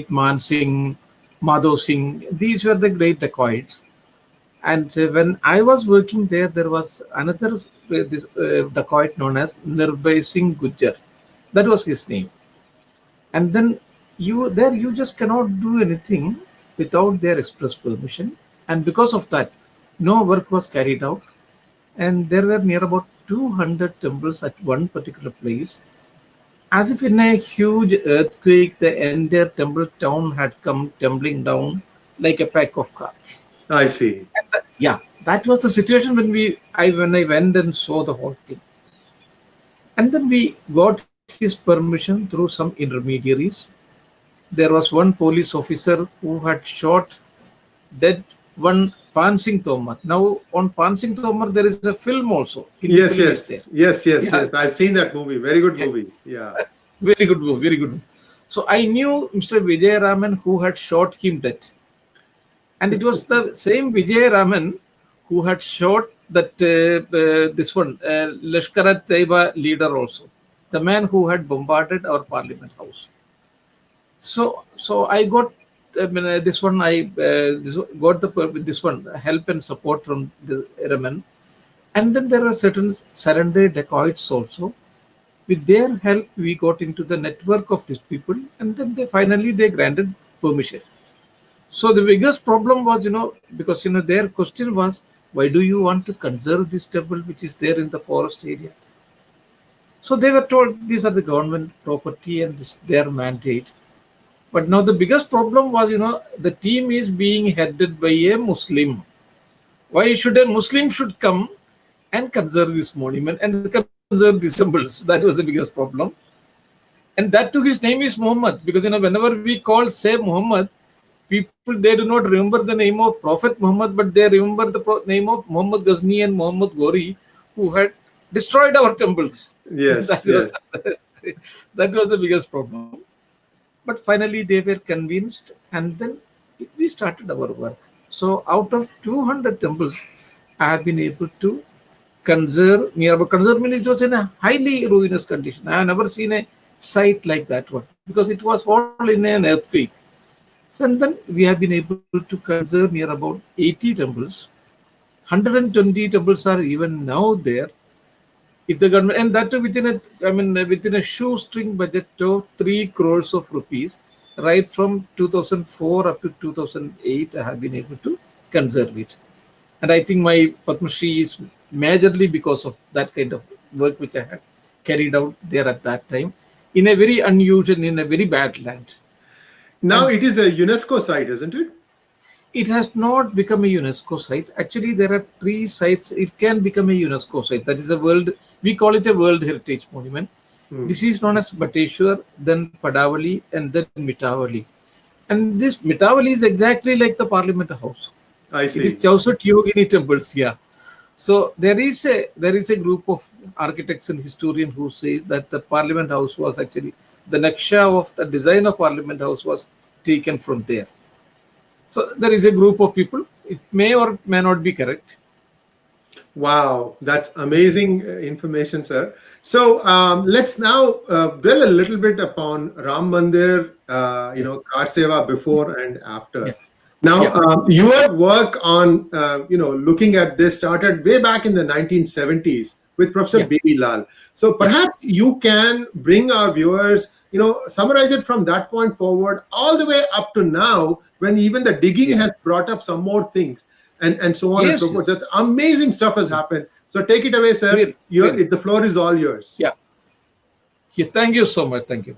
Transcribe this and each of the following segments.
Man Singh, Madhav Singh. These were the great dacoits. And when I was working there was another dacoit known as Nirbhay Singh Gujjar. That was his name. And then you just cannot do anything without their express permission. And because of that, no work was carried out. And there were near about 200 temples at one particular place. As if in a huge earthquake, the entire temple town had come tumbling down like a pack of cards. I see. Yeah, that was the situation when I went and saw the whole thing. And then we got his permission through some intermediaries. There was one police officer who had shot dead one Pan Singh Tomar. Now on Pan Singh Tomar there is a film also. Yes. I've seen that movie. Very good movie. Yeah. Very good movie. Very good. So I knew Mr. Vijay Raman who had shot him dead. And it was the same Vijay Raman who had shot that Lashkar-e-Taiba leader also, the man who had bombarded our Parliament House. So I got this one help and support from the Raman, and then there are certain surrendered dacoits also. With their help, we got into the network of these people, and then they granted permission. So the biggest problem was, because their question was, why do you want to conserve this temple which is there in the forest area? So they were told these are the government property and this their mandate. But now the biggest problem was, the team is being headed by a Muslim. Why should a Muslim should come and conserve this monument and conserve these temples? That was the biggest problem. And that too, his name is Muhammad, because whenever we say Muhammad, people, they do not remember the name of Prophet Muhammad, but they remember the name of Muhammad Ghazni and Muhammad Ghori, who had destroyed our temples. Yes, that was the biggest problem. But finally, they were convinced, and then we started our work. So out of 200 temples, I have been able to conserve. Conserve means it was in a highly ruinous condition. I have never seen a site like that one, because it was all in an earthquake. So, and then we have been able to conserve near about 80 temples. 120 temples are even now there. If the government, and that within a shoestring budget of 3 crores of rupees, right from 2004 up to 2008, I have been able to conserve it. And I think my Padma Shri is majorly because of that kind of work which I had carried out there at that time, in a very unusual, in a very bad land. Now it is a UNESCO site, isn't it? It has not become a UNESCO site. Actually, there are 3 sites. It can become a UNESCO site. That is we call it a World Heritage Monument. This is known as Bateshwar, then Padavali, and then Mitavali. And this Mitavali is exactly like the Parliament House. I see. It is Chausat Yogini temples, yeah. So there is a group of architects and historians who say that the Parliament House was actually, the naksha of the design of Parliament House was taken from there. So there is a group of people. It may or may not be correct. Wow, that's amazing information, sir. So let's now dwell a little bit upon Ram Mandir, Kar Sewa before and after. Yeah. Now, your work on, looking at this started way back in the 1970s with Professor Baby Lal. So perhaps you can bring our viewers, summarize it from that point forward all the way up to now, when even the digging has brought up some more things and so on and so forth. That amazing stuff has happened. So take it away, sir. The floor is all yours. Yeah. Thank you so much. Thank you.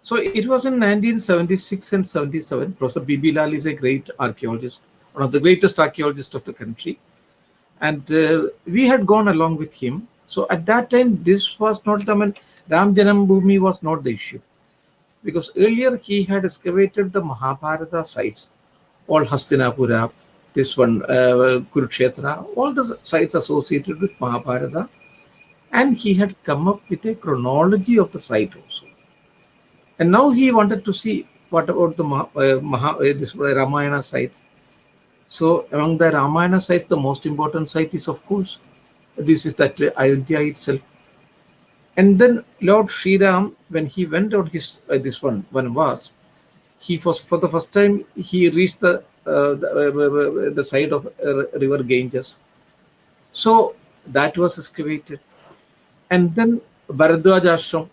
So it was in 1976 and 77. Professor B.B. Lal is a great archaeologist, one of the greatest archaeologists of the country. And we had gone along with him. So at that time, this was not, Ram Janam Bhoomi was not the issue. Because earlier he had excavated the Mahabharata sites, all Hastinapura, this one, Kurukshetra, all the sites associated with Mahabharata. And he had come up with a chronology of the site also. And now he wanted to see what about the this Ramayana sites. So among the Ramayana sites, the most important site is, of course, this is that Ayodhya itself. And then Lord Sri Ram, when he went on his Vanvas, He was for the first time he reached the side of river Ganges. So that was excavated, and then Bharadwaj Ashram,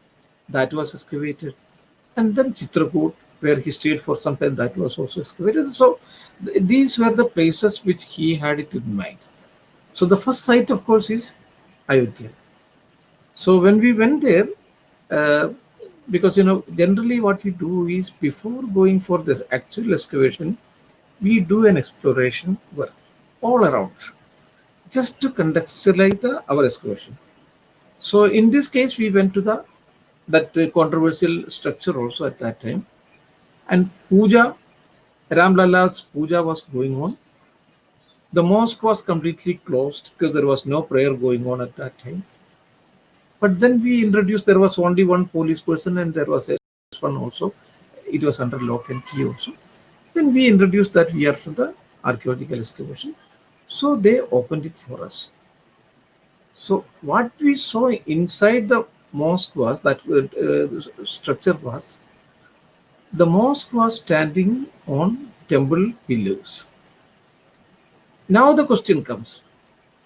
that was excavated, and then Chitrakoot, where he stayed for some time, that was also excavated. So these were the places which he had it in mind. So the first site, of course, is Ayodhya. So when we went there, uh, because generally what we do is before going for this actual excavation, we do an exploration work all around just to contextualize our excavation. So in this case, we went to the that controversial structure also at that time, and puja, Ram Lala's puja was going on. The mosque was completely closed because there was no prayer going on at that time. But then we introduced, there was only one police person and there was a one also. It was under lock and key also. Then we introduced that we are from the archaeological excavation. So they opened it for us. So what we saw inside the mosque was that structure was, the mosque was standing on temple pillars. Now the question comes,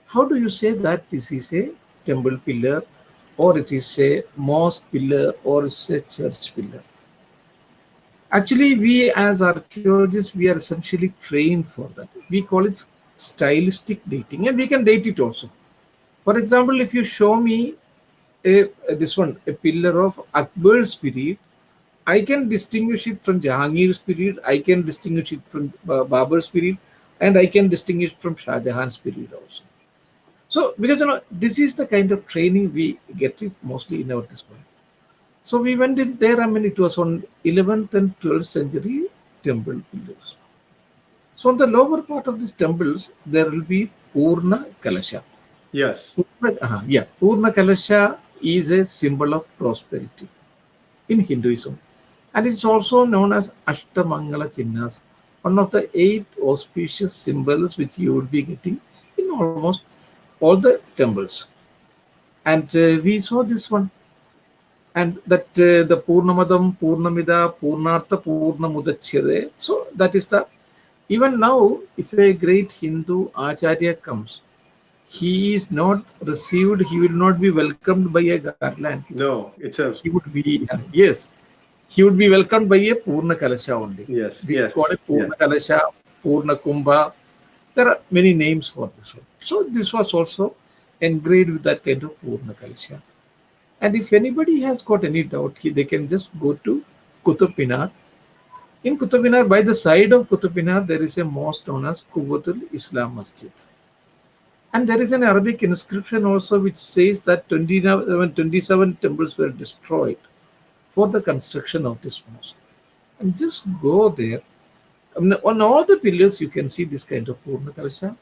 how do you say that this is a temple pillar, or it is a mosque pillar, or it's a church pillar? Actually, we as archaeologists, we are essentially trained for that. We call it stylistic dating, and we can date it also. For example, if you show me this one, a pillar of Akbar's period, I can distinguish it from Jahangir's period, I can distinguish it from Babur's period, and I can distinguish from Shah Jahan's period also. So, because this is the kind of training we get it mostly in our this point. So we went in there. I mean, it was on 11th and 12th century temple pillars. So on the lower part of these temples, there will be Purna Kalasha. Yes. Purna Kalasha is a symbol of prosperity in Hinduism. And it's also known as Ashtamangala Chinnas, one of the 8 auspicious symbols which you would be getting in almost all the temples. And we saw this one. And that the Purnamadam, Purnamida, Purnartha, Purnamudachyade. So that is the, even now, if a great Hindu Acharya comes, he is not received, he will not be welcomed by a garland. No, he would be, yes, he would be welcomed by a Purna Kalasha only. Yes, We yes. call it Purna Kalasha, Purna Kumbha. There are many names for this one. So this was also engraved with that kind of Purna Kalasha. And if anybody has got any doubt, they can just go to Qutub Minar. In Qutub Minar, by the side of Qutub Minar, there is a mosque known as Quwwatul Islam Masjid. And there is an Arabic inscription also which says that 27 temples were destroyed for the construction of this mosque. And just go there. I mean, on all the pillars, you can see this kind of Purna Kalasha.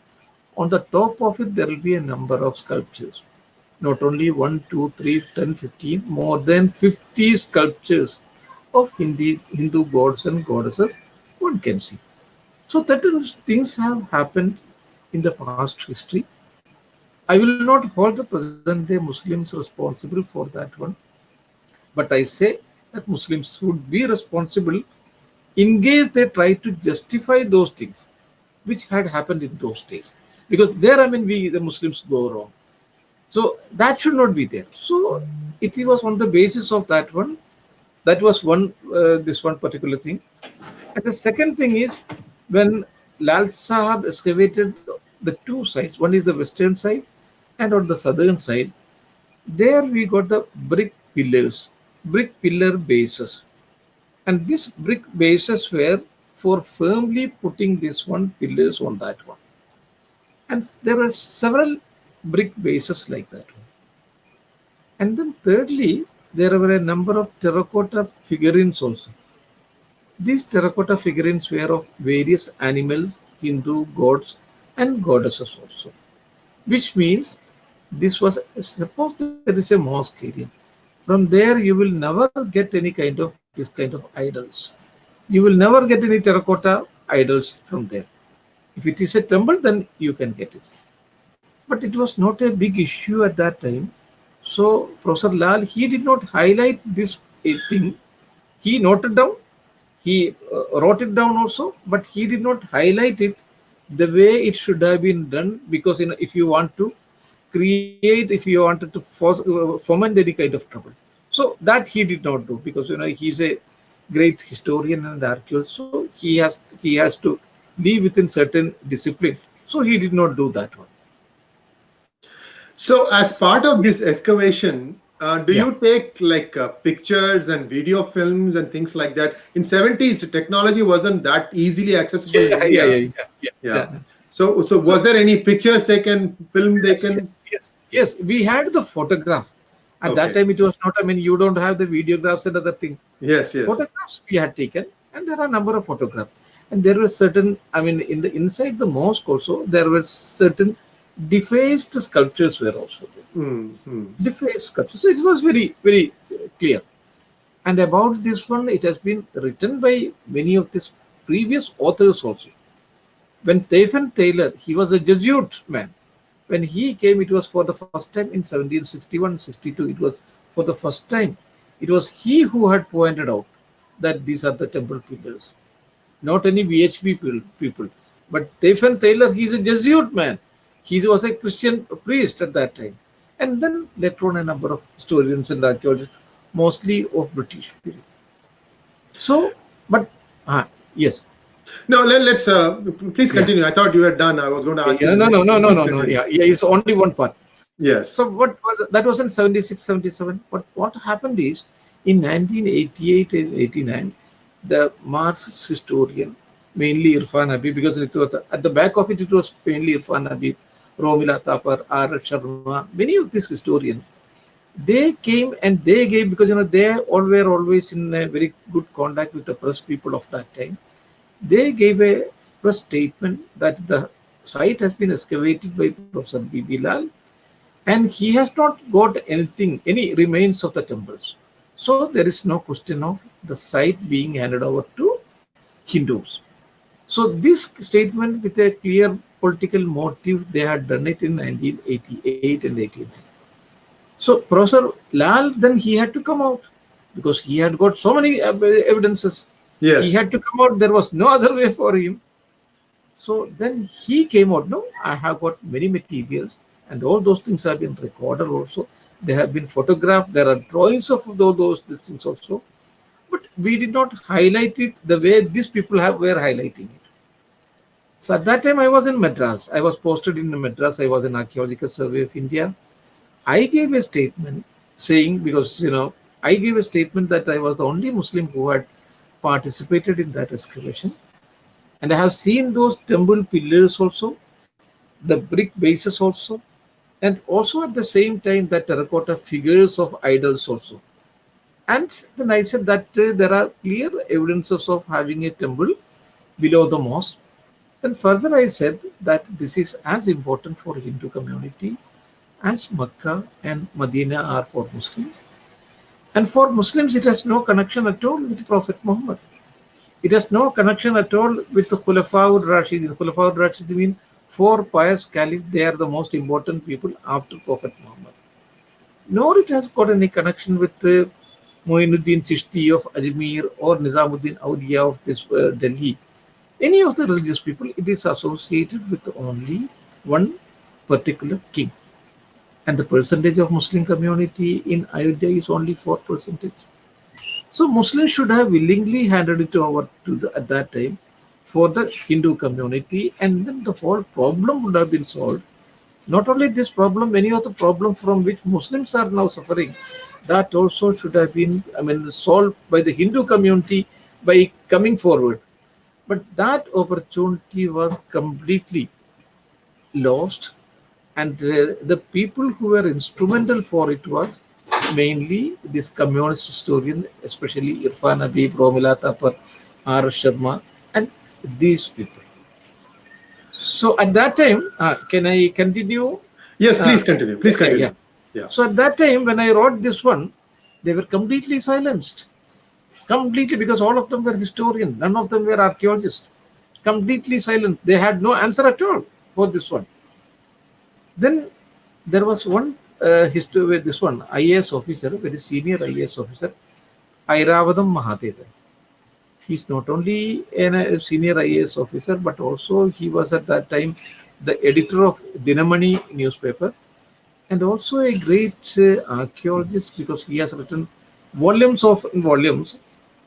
On the top of it, there will be a number of sculptures. Not only 1, 2, 3, 10, 15, more than 50 sculptures of Hindu gods and goddesses one can see. So that things have happened in the past history. I will not hold the present day Muslims responsible for that one. But I say that Muslims would be responsible in case they try to justify those things which had happened in those days. Because there, I mean, the Muslims go wrong. So that should not be there. So it was on the basis of that one. That was one, this one particular thing. And the second thing is, when Lal Sahab excavated the 2 sides, one is the western side and on the southern side, there we got the brick pillars, brick pillar bases. And these brick bases were for firmly putting this one pillars on that one. And there were several brick bases like that one. And then thirdly, there were a number of terracotta figurines also. These terracotta figurines were of various animals, Hindu gods and goddesses also. Which means this was, suppose there is a mosque area. From there you will never get any kind of this kind of idols. You will never get any terracotta idols from there. If it is a temple, then you can get it. But it was not a big issue at that time. So Professor Lal, he did not highlight this thing. He noted down, He wrote it down also, but he did not highlight it the way it should have been done, because if you want to create, if you wanted to foment any kind of trouble, so that he did not do, because he's a great historian and archaeologist, so he has to live within certain discipline, so he did not do that one. So, as part of this excavation, do Yeah. you take like pictures and video films and things like that? In 70s, the technology wasn't that easily accessible in Yeah, yeah, India. yeah, yeah, yeah, Yeah. yeah. So was So there any pictures taken, film yes, taken? yes, yes, yes. We had the photograph. At that Okay. time, it was not. I mean, you don't have the videographs and other thing. Yes, yes. Photographs we had taken, and there are a number of photographs. And there were certain. I mean, in the inside the mosque also, there were certain defaced sculptures were also there. Mm-hmm. Defaced sculptures. So it was very, very clear. And about this one, it has been written by many of these previous authors also. When Stephen Taylor, he was a Jesuit man. When he came, it was for the first time in 1761-62. It was for the first time. It was he who had pointed out that these are the temple pillars, not any VHP people. But Stephen Taylor, he's a Jesuit man. He was a Christian priest at that time. And then later on, a number of historians and archaeologists, mostly of British period. So, but, yes. No, let's please Yeah. continue. I thought you were done. I was going to ask you Yeah, the no, next no, no, one. no, Please no, no. continue. Yeah, it's only one part. Yes. So that was in 76, 77. What happened is in 1988 and 89, the Marxist historian, mainly Irfan Habib, because it was at the back of it was mainly Irfan Habib, Romila Thapar, R. Sharma, many of these historians, they came and they gave, because they all were always in a very good contact with the press people of that time. They gave a press statement that the site has been excavated by Professor B. Lal, and he has not got anything, any remains of the temples. So there is no question of the site being handed over to Hindus. So this statement with a clear political motive, they had done it in 1988 and 89. So Professor Lal, then he had to come out, because he had got so many evidences. He Yes. had to come out. There was no other way for him. So then he came out. No, I have got many materials, and all those things have been recorded also. They have been photographed. There are drawings of those things also. But we did not highlight it the way these people were highlighting it. So at that time, I was in Madras. I was posted in Madras. I was an archaeological survey of India. I gave a statement saying, because I gave a statement that I was the only Muslim who had participated in that excavation, and I have seen those temple pillars also, the brick bases also, and also at the same time that terracotta figures of idols also. And then I said that there are clear evidences of having a temple below the mosque. Then further I said that this is as important for Hindu community as Makkah and Medina are for Muslims. And for Muslims, it has no connection at all with Prophet Muhammad. It has no connection at all with the Khulafaud Rashidin. Khulafaud Rashidin mean four pious caliphs. They are the most important people after Prophet Muhammad. Nor it has got any connection with Muinuddin Chishti of Ajmer or Nizamuddin Awliya of this Delhi. Any of the religious people, it is associated with only one particular king. And the percentage of Muslim community in Ayodhya is only 4%. So Muslims should have willingly handed it over to at that time for the Hindu community, and then the whole problem would have been solved. Not only this problem, many of the problems from which Muslims are now suffering, that also should have been, solved by the Hindu community by coming forward. But that opportunity was completely lost, and the people who were instrumental for it was mainly this communist historian, especially Irfan Habib, Romila Thapar, R. Sharma, and these people. So at that time, can I continue? Yes, Uh, please continue. Please yeah, yeah. continue. Yeah. So at that time, when I wrote this one, they were completely silenced. Completely, because all of them were historians, none of them were archaeologists. Completely silent. They had no answer at all for this one. Then there was one history with this one IAS officer, very senior IAS officer, Airavadam Mahadevan. He's not only a senior IAS officer, but also he was at that time the editor of Dinamani newspaper, and also a great archaeologist, because he has written volumes of volumes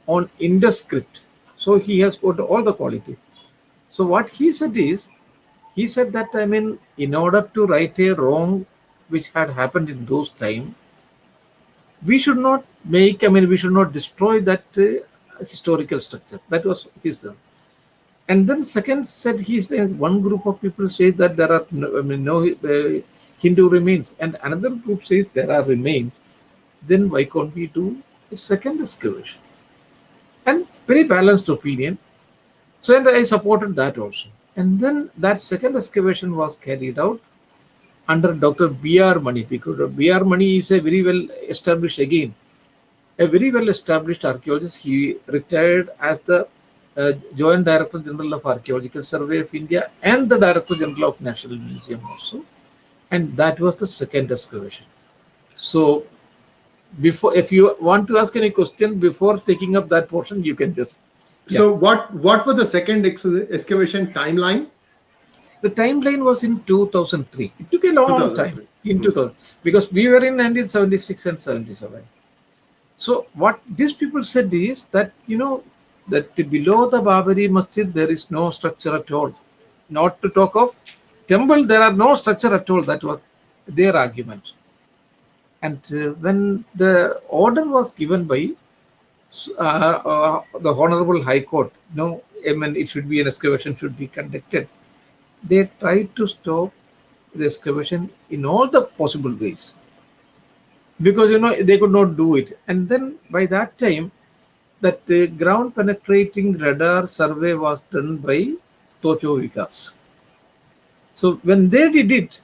on Indus script. So he has got all the quality. So what he said is, he said that, I mean, in order to right a wrong which had happened in those time, we should not make, I mean, we should not destroy that historical structure. That was his. And then second said, he's the one group of people say that there are no, I mean, no Hindu remains, and another group says there are remains. Then why can't we do a second excavation? And very balanced opinion. So and I supported that also. And then that second excavation was carried out under Dr. B.R. Mani, because B.R. Mani is a very well established, again, a very well established archaeologist. He retired as the Joint Director General of Archaeological Survey of India and the Director General of National Museum also. And that was the second excavation. So before, if you want to ask any question before taking up that portion, you can just. Yeah. So what was the second excavation timeline? The timeline was in 2003. It took a long time in 2000, because we were in 1976 and 77. So what these people said is that, that below the Babari Masjid, there is no structure at all. Not to talk of temple, there are no structure at all. That was their argument. And when the order was given by the Honorable High Court, I mean, it should be an excavation should be conducted. They tried to stop the excavation in all the possible ways, because they could not do it. And then by that time, that ground penetrating radar survey was done by Tocho Vikas. So when they did it,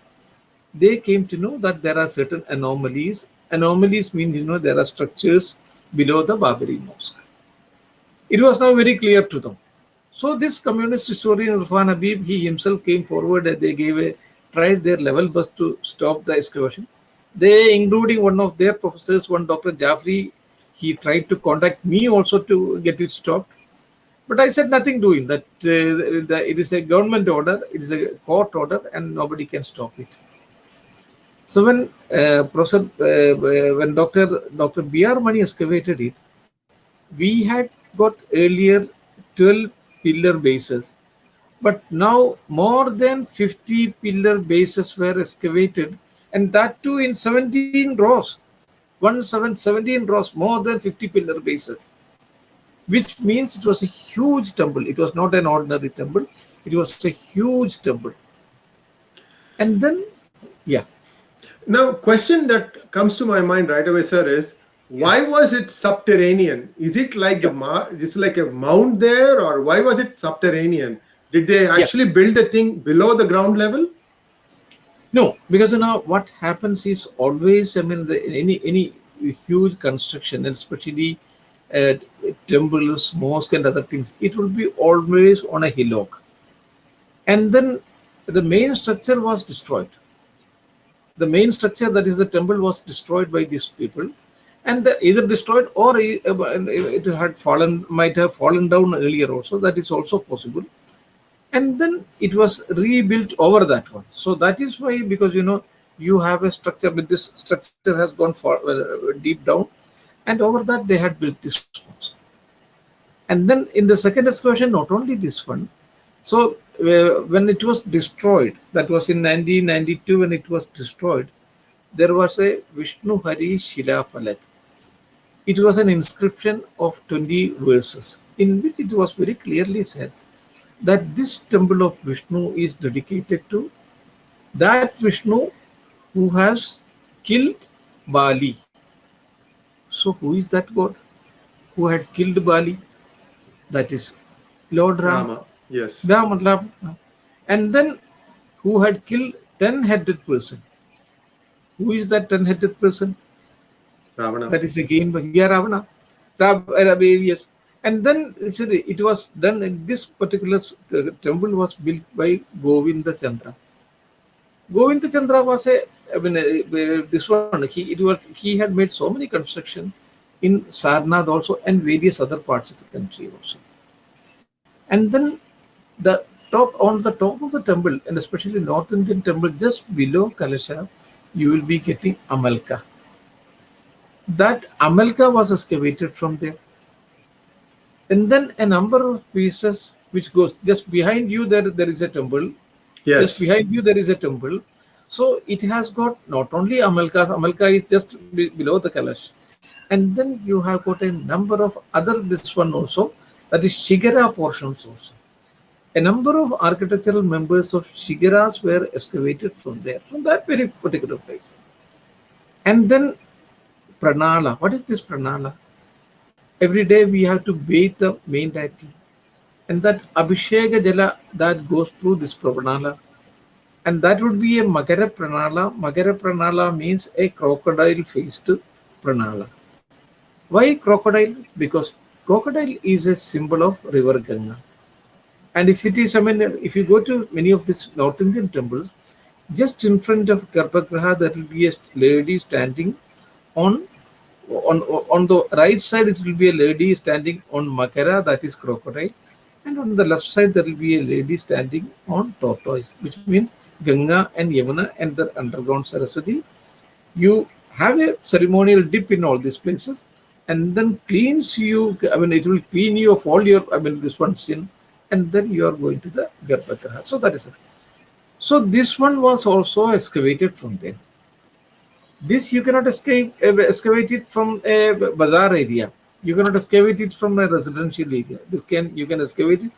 they came to know that there are certain anomalies. Anomalies means there are structures below the Babari Mosque. It was now very clear to them. So this communist historian Irfan Habib, he himself came forward and they tried their level best to stop the excavation. They, including one of their professors, one Dr. Jaffrey, he tried to contact me also to get it stopped. But I said nothing doing that. It is a government order, it is a court order, and nobody can stop it. So when when Dr. B.R. Mani excavated it, we had got earlier 12 pillar bases, but now more than 50 pillar bases were excavated, and that too in 17 rows. 17 rows, more than 50 pillar bases, which means it was a huge temple. It was not an ordinary temple, it was a huge temple. And then, yeah. Now, question that comes to my mind right away, sir, is why was it subterranean? Is it like it's like a mound there, or why was it subterranean? Did they actually build the thing below the ground level? No, because what happens is always, I mean, any huge construction, and especially temples, mosque, and other things, it will be always on a hillock. And then the main structure was destroyed. The main structure, that is the temple, was destroyed by these people, and either destroyed or it had fallen, might have fallen down earlier also. That is also possible. And then it was rebuilt over that one. So that is why, because you have a structure, but this structure has gone deep down, and over that they had built this mosque. And then in the second excavation, not only this one. So when it was destroyed, that was in 1992 when it was destroyed, there was a Vishnu Hari Shila Falak. It was an inscription of 20 verses, in which it was very clearly said that this temple of Vishnu is dedicated to that Vishnu who has killed Bali. So who is that God who had killed Bali? That is Lord Rama. Yes. Rama. And then who had killed 10-headed person? Who is that 10-headed person? Ravana. That is again Ravana. Yes. And then it was done, in this particular temple was built by Govinda Chandra. Govinda Chandra was this one, he had made so many construction in Sarnath also and various other parts of the country also. And then the on the top of the temple, and especially North Indian temple, just below Kalasha, you will be getting Amalka. That Amalka was excavated from there. And then a number of pieces which goes just behind you, there is a temple. Just Yes. behind you, there is a temple. So it has got not only Amalka, Amalka is just below the Kalash. And then you have got a number of other, this one also, that is Shigara portions also. A number of architectural members of Shigaras were excavated from there, from that very particular place. And then Pranala. What is this Pranala? Every day we have to bathe the main deity. And that Abhisheka Jala that goes through this Pranala. And that would be a Magara Pranala. Magara Pranala means a crocodile faced Pranala. Why crocodile? Because crocodile is a symbol of river Ganga. And if it is, I mean, if you go to many of these North Indian temples, just in front of Garbhagriha, there will be a lady standing on on the right side. It will be a lady standing on Makara, that is crocodile, and on the left side there will be a lady standing on tortoise, which means Ganga and Yamuna and the underground Saraswati. You have a ceremonial dip in all these places, and then cleans you. I mean, it will clean you of all your, I mean, this one sin, and then you are going to the Garbhagriha. So that is it. So this one was also excavated from there. This you cannot excavate it from a bazaar area. You cannot excavate it from a residential area. This you can excavate it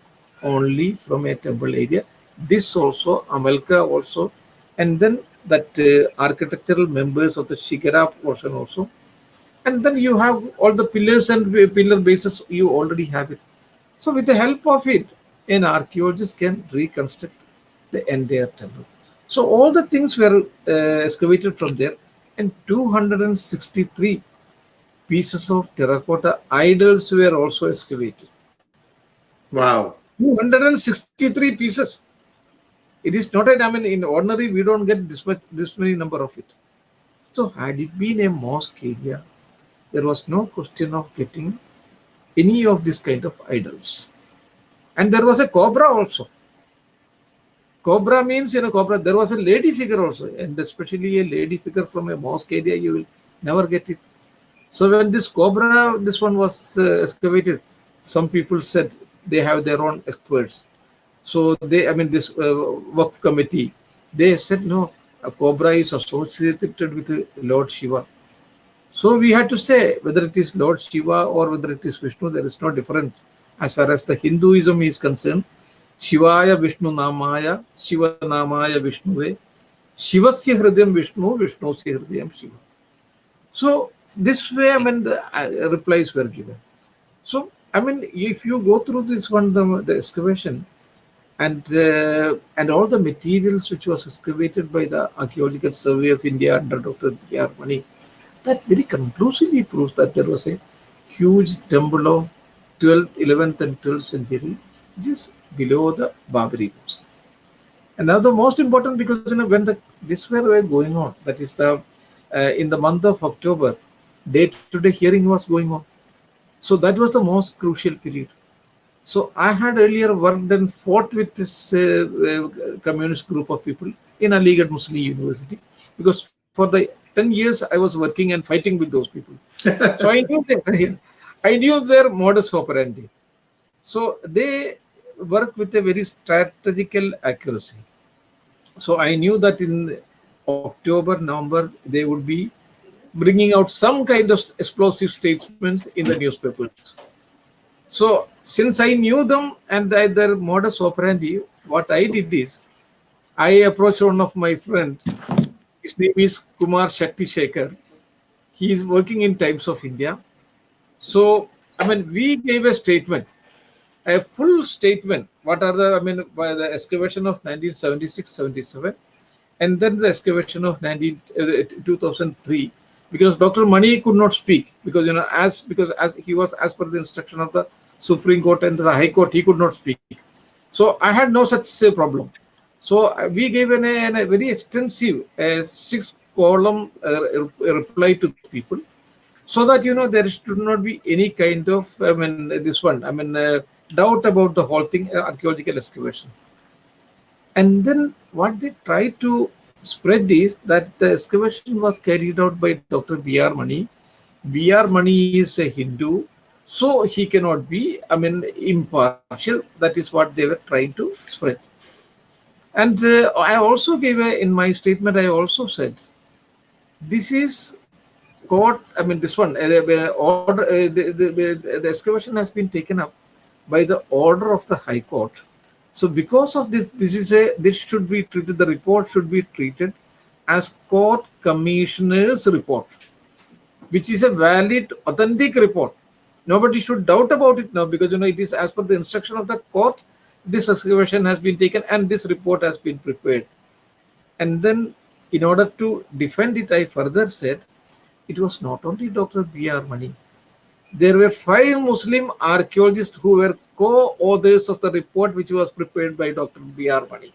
only from a temple area. This also Amalka also, and then that architectural members of the Shikara portion also, and then you have all the pillars and pillar bases. You already have it. So with the help of it, an archaeologist can reconstruct the entire temple. So all the things were excavated from there, and 263 pieces of terracotta idols were also excavated. Wow. 263 pieces. It is not a, I mean, in ordinary we don't get this many number of it. So had it been a mosque area, there was no question of getting any of this kind of idols. And there was a cobra also. Cobra means, cobra. There was a lady figure also, and especially a lady figure from a mosque area, you will never get it. So when this cobra, this one was excavated, some people said they have their own experts. So they, I mean, this Waqf committee, they said no, a cobra is associated with Lord Shiva. So we had to say whether it is Lord Shiva or whether it is Vishnu, there is no difference as far as the Hinduism is concerned. Shivaya Vishnu Namaya, Shiva Namaya Vishnuve, Shivasya Hridayam Vishnu, Vishnusya Hridayam Shiva. So this way, I mean, the replies were given. So, I mean, if you go through this one, the excavation, and all the materials which was excavated by the Archaeological Survey of India under Dr. B.R. Mani, that very conclusively proves that there was a huge temple of 12th, 11th and 12th century just below the Babri Mosque. And now the most important, because when this were going on, that is the in the month of October, day-to-day hearing was going on. So that was the most crucial period. So I had earlier worked and fought with this communist group of people in Aligarh Muslim University, because for the 10 years I was working and fighting with those people. So I knew their modus operandi. So they work with a very strategical accuracy. So I knew that in October, November, they would be bringing out some kind of explosive statements in the newspapers. So since I knew them and their modus operandi, what I did is I approached one of my friends. His name is Kumar Shakti Shekhar. He is working in Times of India. So, I mean, we gave a statement, a full statement. What are the, I mean, by the excavation of 1976-77, and then the excavation of 2003, because Dr. Mani could not speak, because as he was, as per the instruction of the Supreme Court and the High Court, he could not speak. So I had no such problem. So we gave a very extensive 6-column reply to people, so that there should not be any kind of, I mean, this one, I mean, doubt about the whole thing, archaeological excavation. And then what they try to spread is that the excavation was carried out by Dr. B.R. Mani. B.R. Mani is a Hindu, so he cannot be, impartial. That is what they were trying to spread. And I also in my statement, I also said, this is court, this one, the excavation has been taken up by the order of the High Court. So because of this, this should be treated, the report should be treated as court commissioner's report, which is a valid, authentic report. Nobody should doubt about it now, because it is as per the instruction of the court. This excavation has been taken and this report has been prepared. And then, in order to defend it, I further said it was not only Dr. B.R. Mani. There were 5 Muslim archaeologists who were co-authors of the report which was prepared by Dr. B.R. Mani.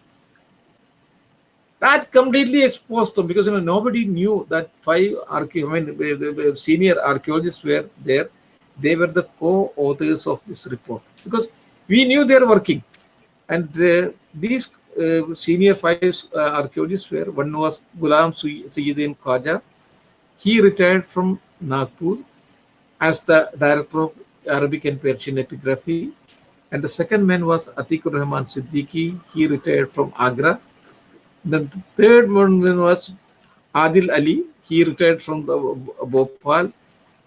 That completely exposed them, because nobody knew that 5 senior archaeologists were there. They were the co-authors of this report, because we knew they are working. And these senior 5 archaeologists were, one was Ghulam Sayyidin Khaja. He retired from Nagpur as the director of Arabic and Persian epigraphy. And the second man was Atikur Rahman Siddiqui. He retired from Agra. Then the third one was Adil Ali. He retired from Bhopal.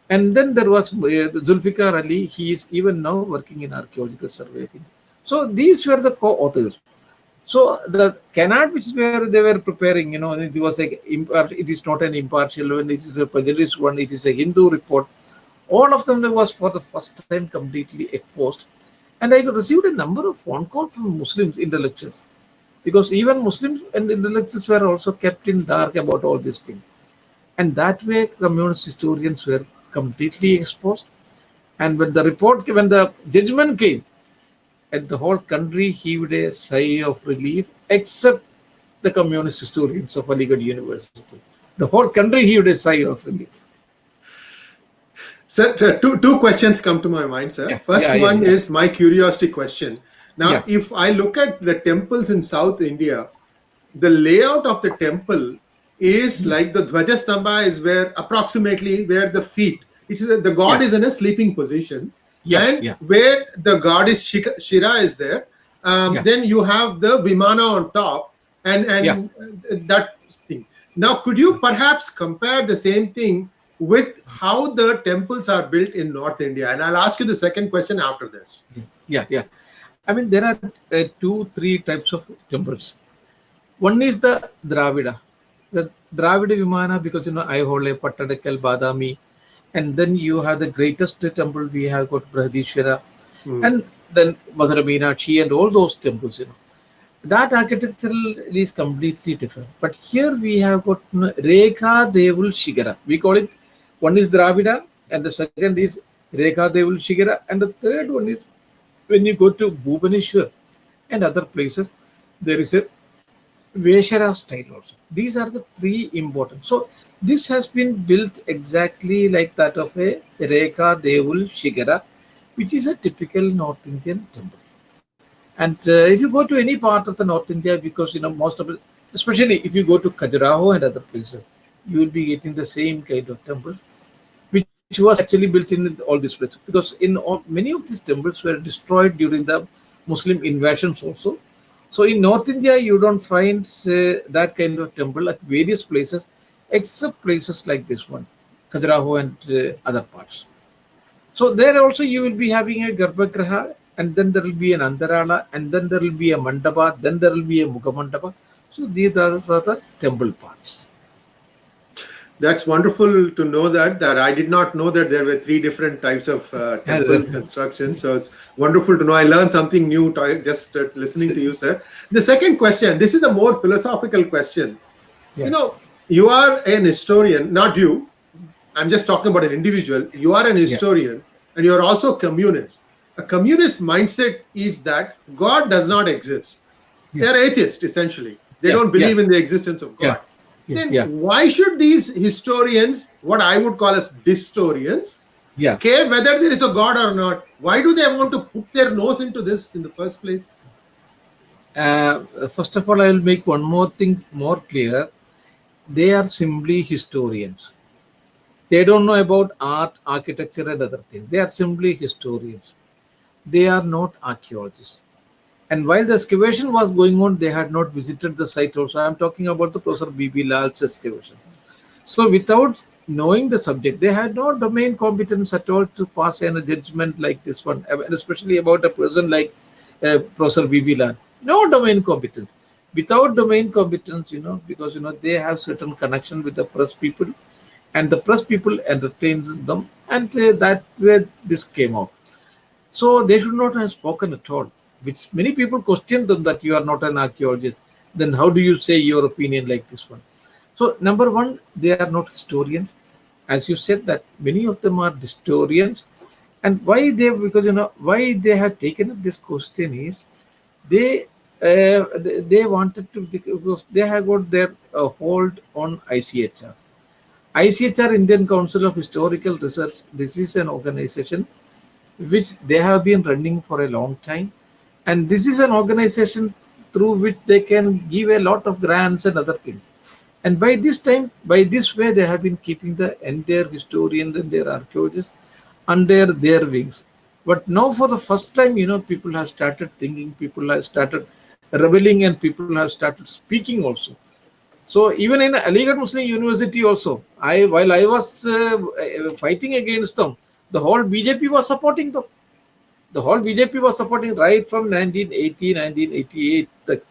And then there was Zulfikar Ali. He is even now working in archaeological survey. So these were the co-authors. So the canard which were they were preparing, it was it is not an impartial one, it is a prejudiced one, it is a Hindu report. All of them was for the first time completely exposed. And I received a number of phone calls from Muslims intellectuals, because even Muslims and intellectuals were also kept in dark about all these things. And that way communist historians were completely exposed. And when the judgment came, and the whole country heaved a sigh of relief, except the communist historians of Aligarh University. The whole country heaved a sigh of relief. Sir, two questions come to my mind, sir. First one is my curiosity question. Now, if I look at the temples in South India, the layout of the temple is like the Dhvajastambha is approximately where the feet, the god is in a sleeping position. Where the goddess Shira is there, then you have the Vimana on top, and that thing. Now, could you perhaps compare the same thing with how the temples are built in North India? And I'll ask you the second question after this. There are 2-3 types of temples. One is the Dravida. The Dravida Vimana, because Ayodhya, Pattadakal, Badami. And then you have the greatest temple we have got, Brihadishwara, and then Madhura Meenakshi and all those temples. That architectural is completely different. But here we have got Rekha Devul Shigara. We call it, one is Dravida, and the second is Rekha Devul Shigara, and the third one is when you go to Bhubaneswar and other places, there is a Veshara style also. These are the 3 important. So this has been built exactly like that of a Rekha Devul Shigara, which is a typical North Indian temple. And if you go to any part of the North India, because most of it, especially if you go to Khajuraho and other places, you will be getting the same kind of temple, which was actually built in all these places. Because many of these temples were destroyed during the Muslim invasions also. So in North India, you don't find that kind of temple at various places, except places like this one, Khajuraho and other parts. So there also you will be having a Garbhagraha, and then there will be an Andarala, and then there will be a Mandapa, then there will be a Mukhamandapa. So these are the temple parts. That's wonderful to know that I did not know that there were 3 different types of temple construction. So it's wonderful to know. I learned something new just listening to you, sir. The second question, this is a more philosophical question. You are an historian, not you. I'm just talking about an individual. You are an historian, and you are also a communist. A communist mindset is that God does not exist. They are atheists, essentially. They don't believe in the existence of God. Then why should these historians, what I would call as historians, Yeah. care whether there is a God or not. Why do they want to put their nose into this in the first place? First of all, I will make one more thing more clear. They are simply historians. They don't know about art, architecture, and other things. They are simply historians. They are not archaeologists. And while the excavation was going on, they had not visited the site also. I am talking about the Professor B.B. Lal's excavation. So, without knowing the subject, they had no domain competence at all to pass a judgment like this one, and especially about a person like Professor B.B. Lal. No domain competence. Without domain competence, because they have certain connection with the press people, and the press people entertains them, and that way this came out. So they should not have spoken at all, which many people question them that you are not an archaeologist. Then how do you say your opinion like this one? So number one, they are not historians. As you said that many of them are historians. And why they, because why they have taken up this question is they they wanted to, because they have got their hold on ICHR. ICHR, Indian Council of Historical Research. This is an organization which they have been running for a long time, and this is an organization through which they can give a lot of grants and other things. And by this time, by this way, they have been keeping the entire historians and their archaeologists under their wings. But now, for the first time, people have started thinking, people have started rebelling, and people have started speaking also. So even in Aligarh Muslim University also, while I was fighting against them, the whole BJP was supporting them. The whole BJP was supporting right from 1980, 1988. The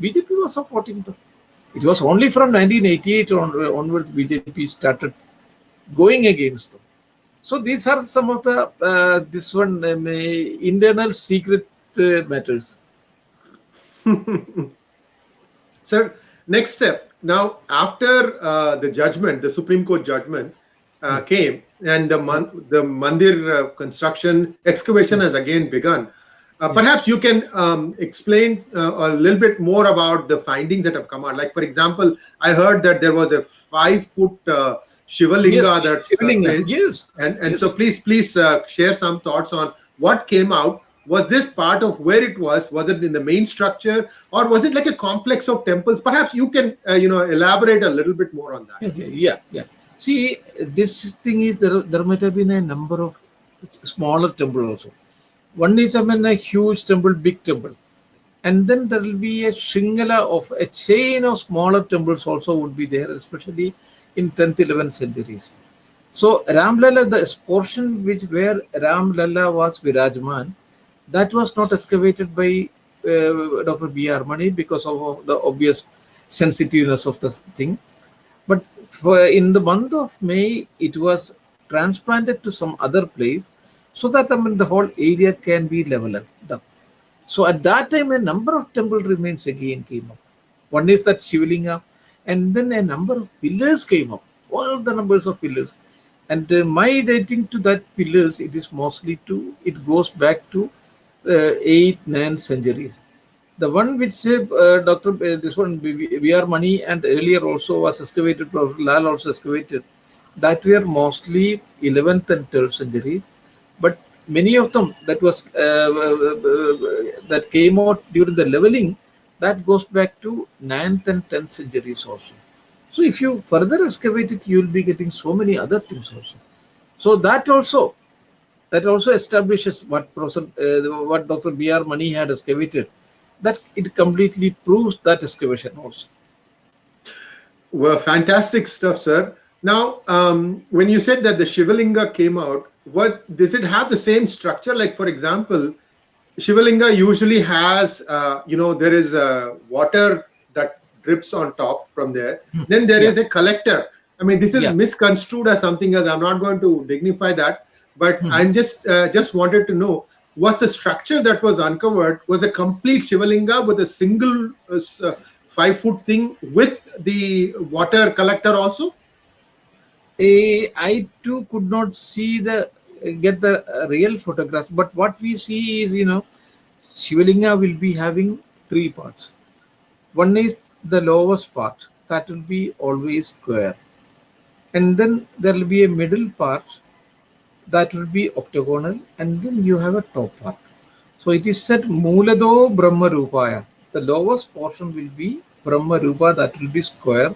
BJP was supporting them. It was only from 1988 onwards BJP started going against them. So these are some of the this one internal secret matters. Sir, next step. Now, after the judgment, the Supreme Court judgment Yeah. came, and the Mandir construction excavation has again begun. Yeah. Perhaps you can explain a little bit more about the findings that have come out. Like, for example, I heard that there was a 5-foot Yes, Shivalinga that Shivalinga. surfaced, Yes, and so yes. please share some thoughts on what came out. Was this part of where it was? Was it in the main structure, or was it like a complex of temples? Perhaps you can elaborate a little bit more on that. Yeah, yeah, yeah. See, this thing is there might have been a number of smaller temple also. One is, I mean, a huge temple, big temple. And then there will be a shingala of a chain of smaller temples also would be there, especially in 10th, 11th centuries. So Ram Lalla, the portion which where Ram Lalla was Virajman, that was not excavated by Dr. B.R. Mani because of the obvious sensitiveness of the thing. But in the month of May, it was transplanted to some other place so that, I mean, the whole area can be leveled up. So at that time, a number of temple remains again came up. One is that Shivlinga, and then a number of pillars came up. All the numbers of pillars, and my dating to that pillars, it is mostly to, it goes back to 8th, 9th centuries. The one which Dr. This one VR Mani and earlier also was excavated, Professor Lal also excavated, that were mostly 11th and 12th centuries. But many of them that was that came out during the leveling, that goes back to 9th and 10th centuries also. So if you further excavate it, you will be getting so many other things also. So that also establishes what Dr. B.R. Mani had excavated. That it completely proves that excavation also. Well, fantastic stuff, sir. Now, when you said that the Shivalinga came out, what does it have the same structure? Like, for example, Shivalinga usually has, there is water that drips on top from there. Then there Yeah, is a collector. I mean, this is yeah. misconstrued as something else. I'm not going to dignify that, but Mhm. I'm just wanted to know, was the structure that was uncovered was a complete Shivalinga with a single 5-foot thing with the water collector also? I too could not see the get the real photographs, but what we see is, Shivalinga will be having three parts. One is the lowest part, that will be always square, and then there will be a middle part that will be octagonal, and then you have a top part. So it is said Mulado Brahma Rupaya. The lowest portion will be Brahma Rupa, that will be square.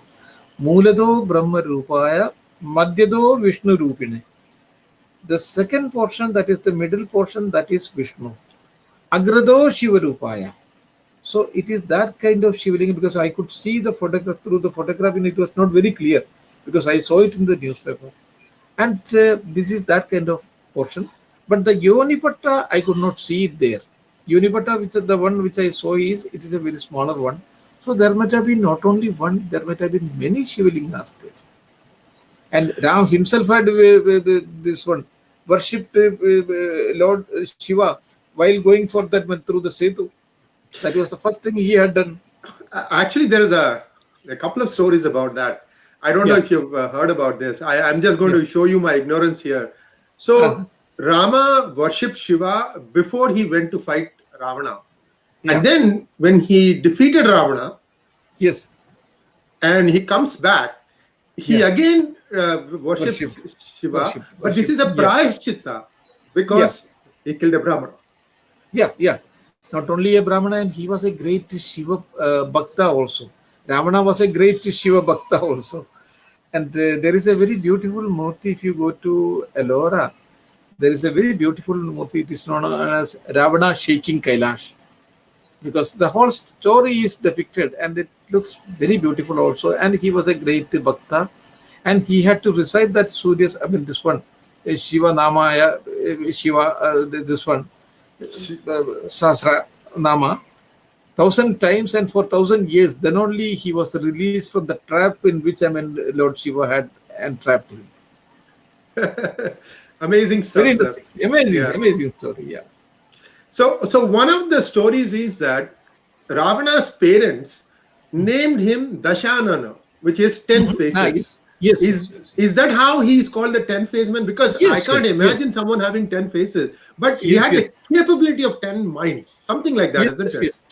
Mulado Brahma Rupaya, Madhyado Vishnu Rupine. The second portion, that is the middle portion, that is Vishnu. Agrado Shiva Rupaya. So it is that kind of Shivalinga, because I could see the photograph through the photograph and it was not very clear because I saw it in the newspaper. And this is that kind of portion. But the Yonipatta, I could not see it there. Yonipatta, which is the one which I saw, it is a very smaller one. So there might have been not only one, there might have been many Shivalingas there. And Ram himself had this one, worshipped Lord Shiva while going for that one through the Setu. That was the first thing he had done. Actually, there is a couple of stories about that. I don't know if you've heard about this. I'm just going to show you my ignorance here. So Rama worshipped Shiva before he went to fight Ravana. And then when he defeated Ravana, yes, and he comes back, he again worships Shiva. But this is a prayashchitta because he killed a Brahmana. Yeah. Not only a Brahmana, and he was a great Shiva Bhakta also. Ravana was a great Shiva Bhakta also. And there is a very beautiful murti. If you go to Ellora, there is a very beautiful murti. It is known as Ravana shaking Kailash. Because the whole story is depicted and it looks very beautiful also. And he was a great Bhakta. And he had to recite that Surya's, this one, Shiva Namaya, Shiva, this one, Sahasra Nama, 1,000 times and for 1,000 years. Then only he was released from the trap in which Lord Shiva had entrapped him. Amazing stuff. Very interesting. Amazing story. Yeah. So one of the stories is that Ravana's parents named him Dashanana, which is 10 faces. Nice. Yes. Is that how he is called the 10-faced man? Because I can't imagine someone having 10 faces. But he had the capability of 10 minds. Something like that, isn't it? Yes.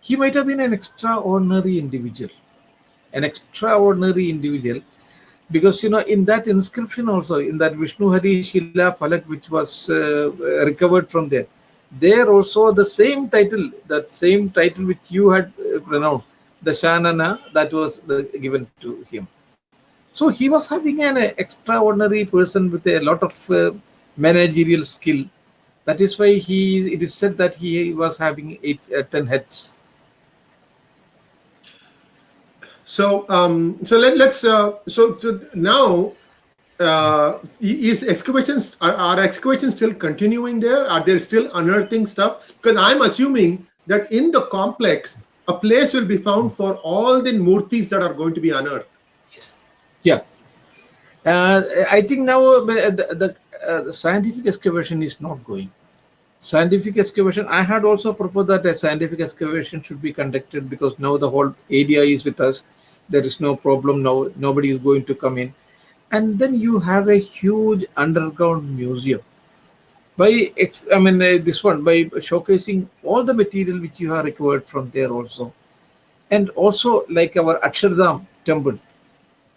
He might have been an extraordinary individual. Because, in that inscription also, in that Vishnu Hari Shila Falak, which was recovered from there also the same title which you had pronounced, the Shanana, that was given to him. So he was having an extraordinary person with a lot of managerial skill. That is why it is said that he was having 10 heads. So now is excavations are excavations still continuing there? Are they still unearthing stuff? Because I'm assuming that in the complex a place will be found for all the murtis that are going to be unearthed. Yeah. I think now the scientific excavation is not going. Scientific excavation, I had also proposed that a scientific excavation should be conducted because now the whole area is with us. There is no problem now. Nobody is going to come in. And then you have a huge underground museum. By showcasing all the material which you have recovered from there also. And also like our Akshardham temple.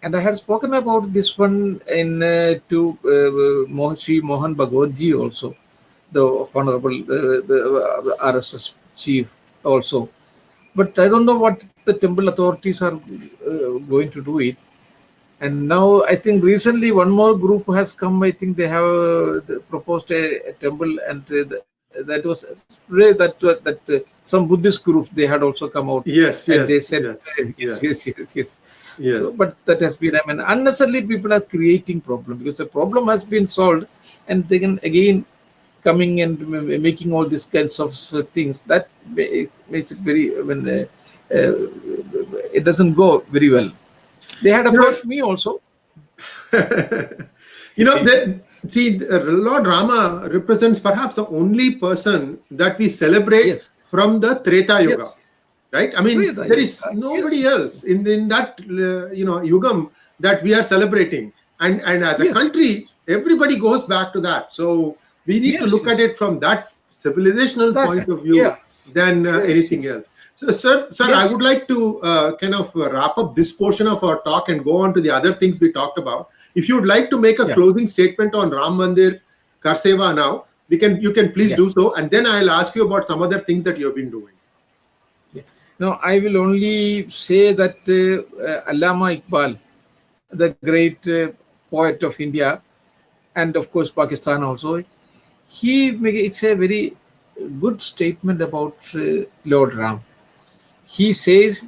And I had spoken about this one to Sri Mohan Bhagwatji also, the Honorable the RSS chief also. But I don't know what the temple authorities are going to do it. And now I think recently one more group has come. I think they have proposed a temple, and that was that some Buddhist group, they had also come out. Yes. And they said yes. So, but that has been, unnecessarily people are creating problem because the problem has been solved, and they can again coming and making all these kinds of things. That makes it very, it doesn't go very well. They had approached me also. Lord Rama represents perhaps the only person that we celebrate from the Treta Yuga, right? There is nobody else in that Yugam that we are celebrating, and as a country, everybody goes back to that. So we need to look at it from that civilizational point of view. than Yes, anything yes, else. So, sir, I yes. would like to kind of wrap up this portion of our talk and go on to the other things we talked about. If you would like to make a Yeah, closing statement on Ram Mandir Karseva now, you can please yeah, do so, and then I'll ask you about some other things that you've been doing. yeah. Now, I will only say that Allama Iqbal, the great poet of India, and of course Pakistan also, it's a very good statement about Lord Ram. He says,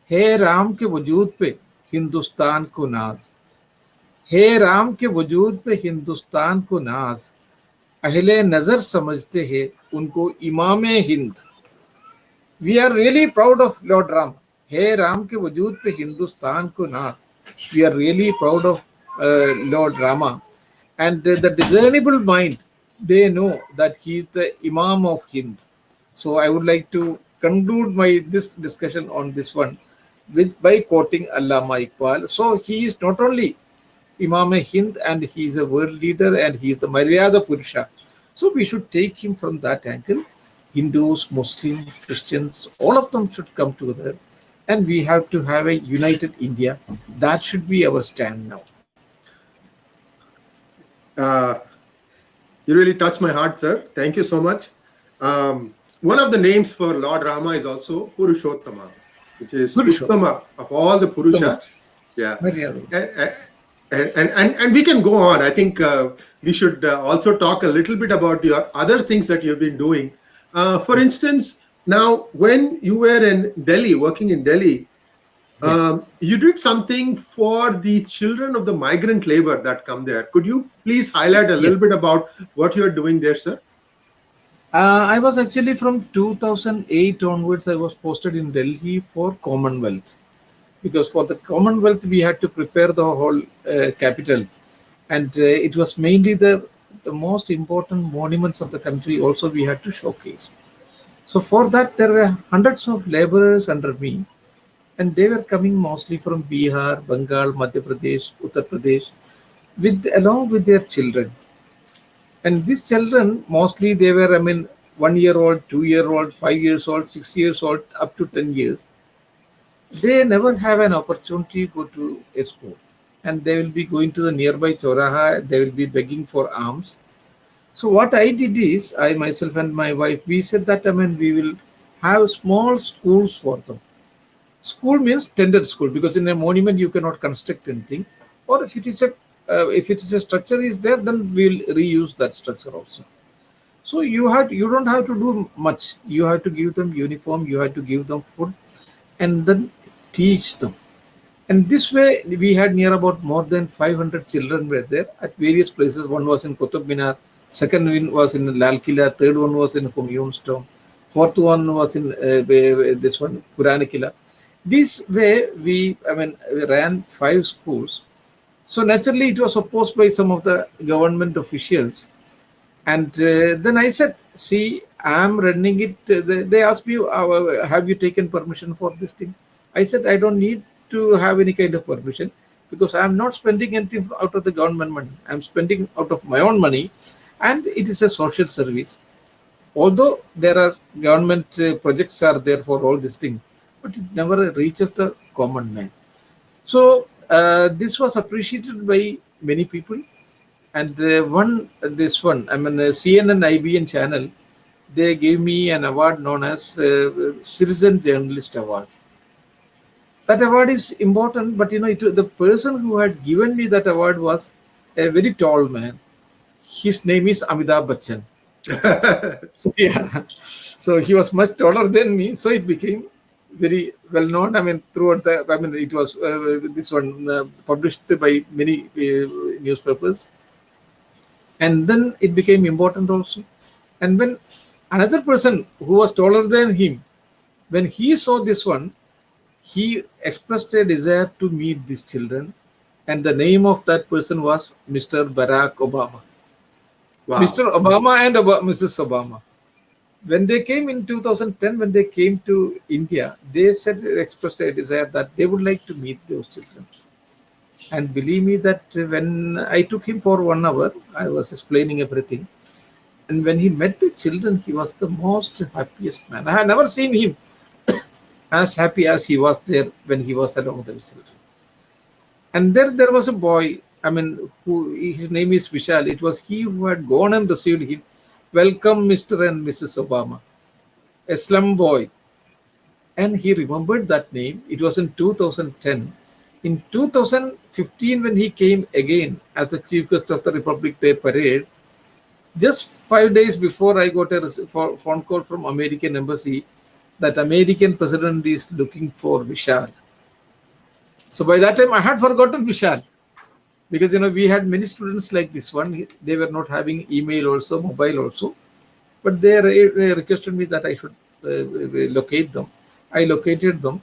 "हे राम के वजूद पे हिंदुस्तान को नाज, हे राम के वजूद पे हिंदुस्तान को नाज, अहले नजर समझते हैं उनको इमामे Hind." We are really proud of Lord Ram. Hey Ram ke वजूद पे हिंदुस्तान को नाज. We are really proud of Lord Rama. And the discernible mind, they know that he is the Imam of Hind. So I would like to conclude my this discussion on this one with by quoting Allama Iqbal. So he is not only Imam Hind and he is a world leader and he is the Maryada Purusha. So we should take him from that angle. Hindus, Muslims, Christians, all of them should come together and we have to have a united India. That should be our stand now. Uh, you really touched my heart, sir. Thank you so much. One of the names for Lord Rama is also Purushottama, which is Purusha. Uttama of all the Purushas. Yeah. Maryada. And we can go on. I think we should also talk a little bit about your other things that you've been doing. For instance, now when you were in Delhi, working in Delhi, you did something for the children of the migrant labor that come there. Could you please highlight a Yeah. little bit about what you're doing there, sir? I was actually from 2008 onwards, I was posted in Delhi for Commonwealth. Because for the Commonwealth, we had to prepare the whole capital. And it was mainly the most important monuments of the country also we had to showcase. So for that, there were hundreds of laborers under me. And they were coming mostly from Bihar, Bengal, Madhya Pradesh, Uttar Pradesh, along with their children. And these children, mostly they were, 1 year old, 2 year old, 5 years old, 6 years old, up to 10 years. They never have an opportunity to go to a school. And they will be going to the nearby Choraha, they will be begging for alms. So what I did is, I myself and my wife, we said that, we will have small schools for them. School means tended school because in a monument you cannot construct anything. Or if it is a structure is there, then we will reuse that structure also. So you don't have to do much. You have to give them uniform, you have to give them food, and then teach them. And this way, we had near about more than 500 children were there at various places. One was in Qutub Minar, second one was in Lal Killa, third one was in Humayun's Tomb, fourth one was in this one, Purana Killa. This way, we ran 5 schools. So naturally, it was opposed by some of the government officials. And then I said, see, I'm running it. They asked me, have you taken permission for this thing? I said, I don't need to have any kind of permission because I'm not spending anything out of the government money. I'm spending out of my own money and it is a social service. Although there are government projects are there for all this thing, but it never reaches the common man. So this was appreciated by many people. And CNN IBN channel, they gave me an award known as Citizen Journalist Award. That award is important, but the person who had given me that award was a very tall man. His name is Amitabh Bachchan. So, yeah, so he was much taller than me, so it became very well known. Throughout it was this one published by many newspapers, and then it became important also. And when another person who was taller than him, when he saw this one, he expressed a desire to meet these children, and the name of that person was Mr. Barack Obama. Wow. Mr. Obama and Mrs. Obama. When they came in 2010, when they came to India, they expressed a desire that they would like to meet those children. And believe me that when I took him for 1 hour, I was explaining everything. And when he met the children, he was the most happiest man. I have never seen him as happy as he was there when he was along with the children. And there was a boy, I mean, who his name is Vishal. It was he who had gone and received him. Welcome, Mr. and Mrs. Obama. A slum boy. And he remembered that name. It was in 2010. In 2015, when he came again as the chief guest of the Republic Day parade, just 5 days before, I got a phone call from American embassy that American president is looking for Vishal. So by that time, I had forgotten Vishal, because we had many students like this one. They were not having email also, mobile also, but they requested me that I should locate them. I located them.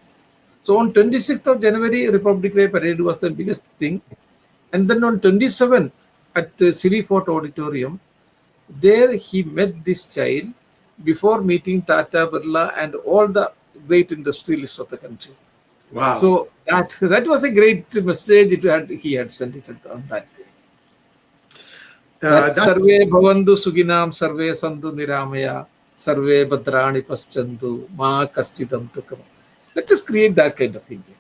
So on 26th of January, Republic Day parade was the biggest thing. And then on 27th at Sri Fort Auditorium, there he met this child before meeting Tata, Birla and all the great industrialists of the country. Wow. So that was a great message he had sent it on that day. Sarve bhavandu suginam, sarve sandu niramaya, sarve badrani paschandu, ma kaschidam tukam. Let us create that kind of India.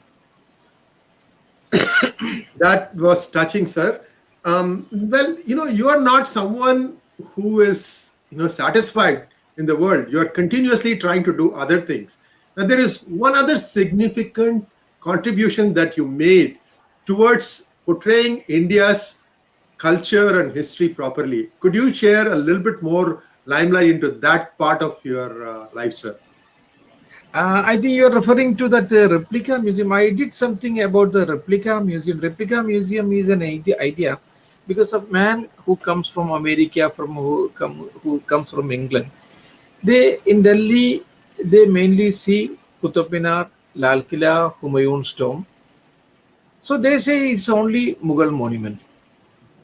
That was touching, sir. Well, you are not someone who is, satisfied in the world. You are continuously trying to do other things. Now, there is one other significant contribution that you made towards portraying India's culture and history properly. Could you share a little bit more limelight into that part of your life, sir? I think you're referring to that replica museum. I did something about the replica museum. Replica museum is an idea because of man who comes from America, who comes from England. They in Delhi, they mainly see Qutub Minar, Lal Killa, Humayun's tomb. So they say it's only Mughal monument.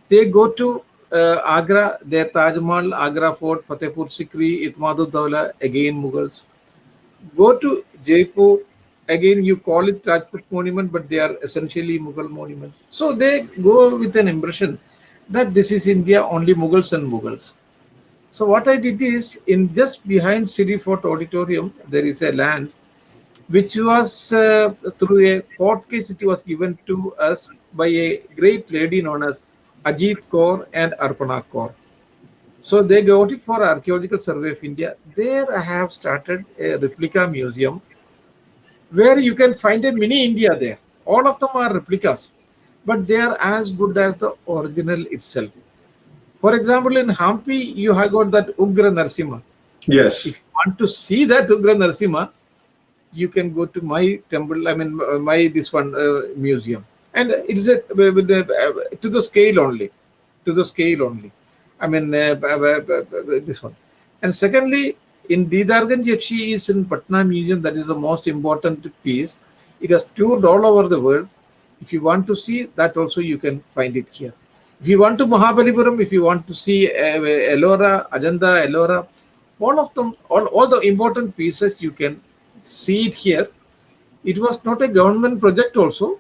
They go to Agra, their Taj Mahal, Agra Fort, Fatehpur Sikri, Itmad-ud-Dawla, again Mughals. Go to Jaipur, again you call it Rajput monument, but they are essentially Mughal monument. So they go with an impression that this is India, only Mughals and Mughals. So what I did is, in just behind Sri Fort Auditorium, there is a land which was through a court case, it was given to us by a great lady known as Ajit Kaur and Arpana Kaur. So they got it for Archaeological Survey of India. There I have started a replica museum where you can find a mini India there. All of them are replicas, but they are as good as the original itself. For example, in Hampi, you have got that Ugra Narsimha. Yes. If you want to see that Ugra Narsimha, you can go to my temple, museum. And it's to the scale only. To the scale only. This one. And secondly, in Didarganj Yakshi is in Patna Museum. That is the most important piece. It has toured all over the world. If you want to see that also, you can find it here. If you want to Mahabalipuram, if you want to see Ellora, Ajanta, Ellora, all of them, all the important pieces, you can see it here. It was not a government project also,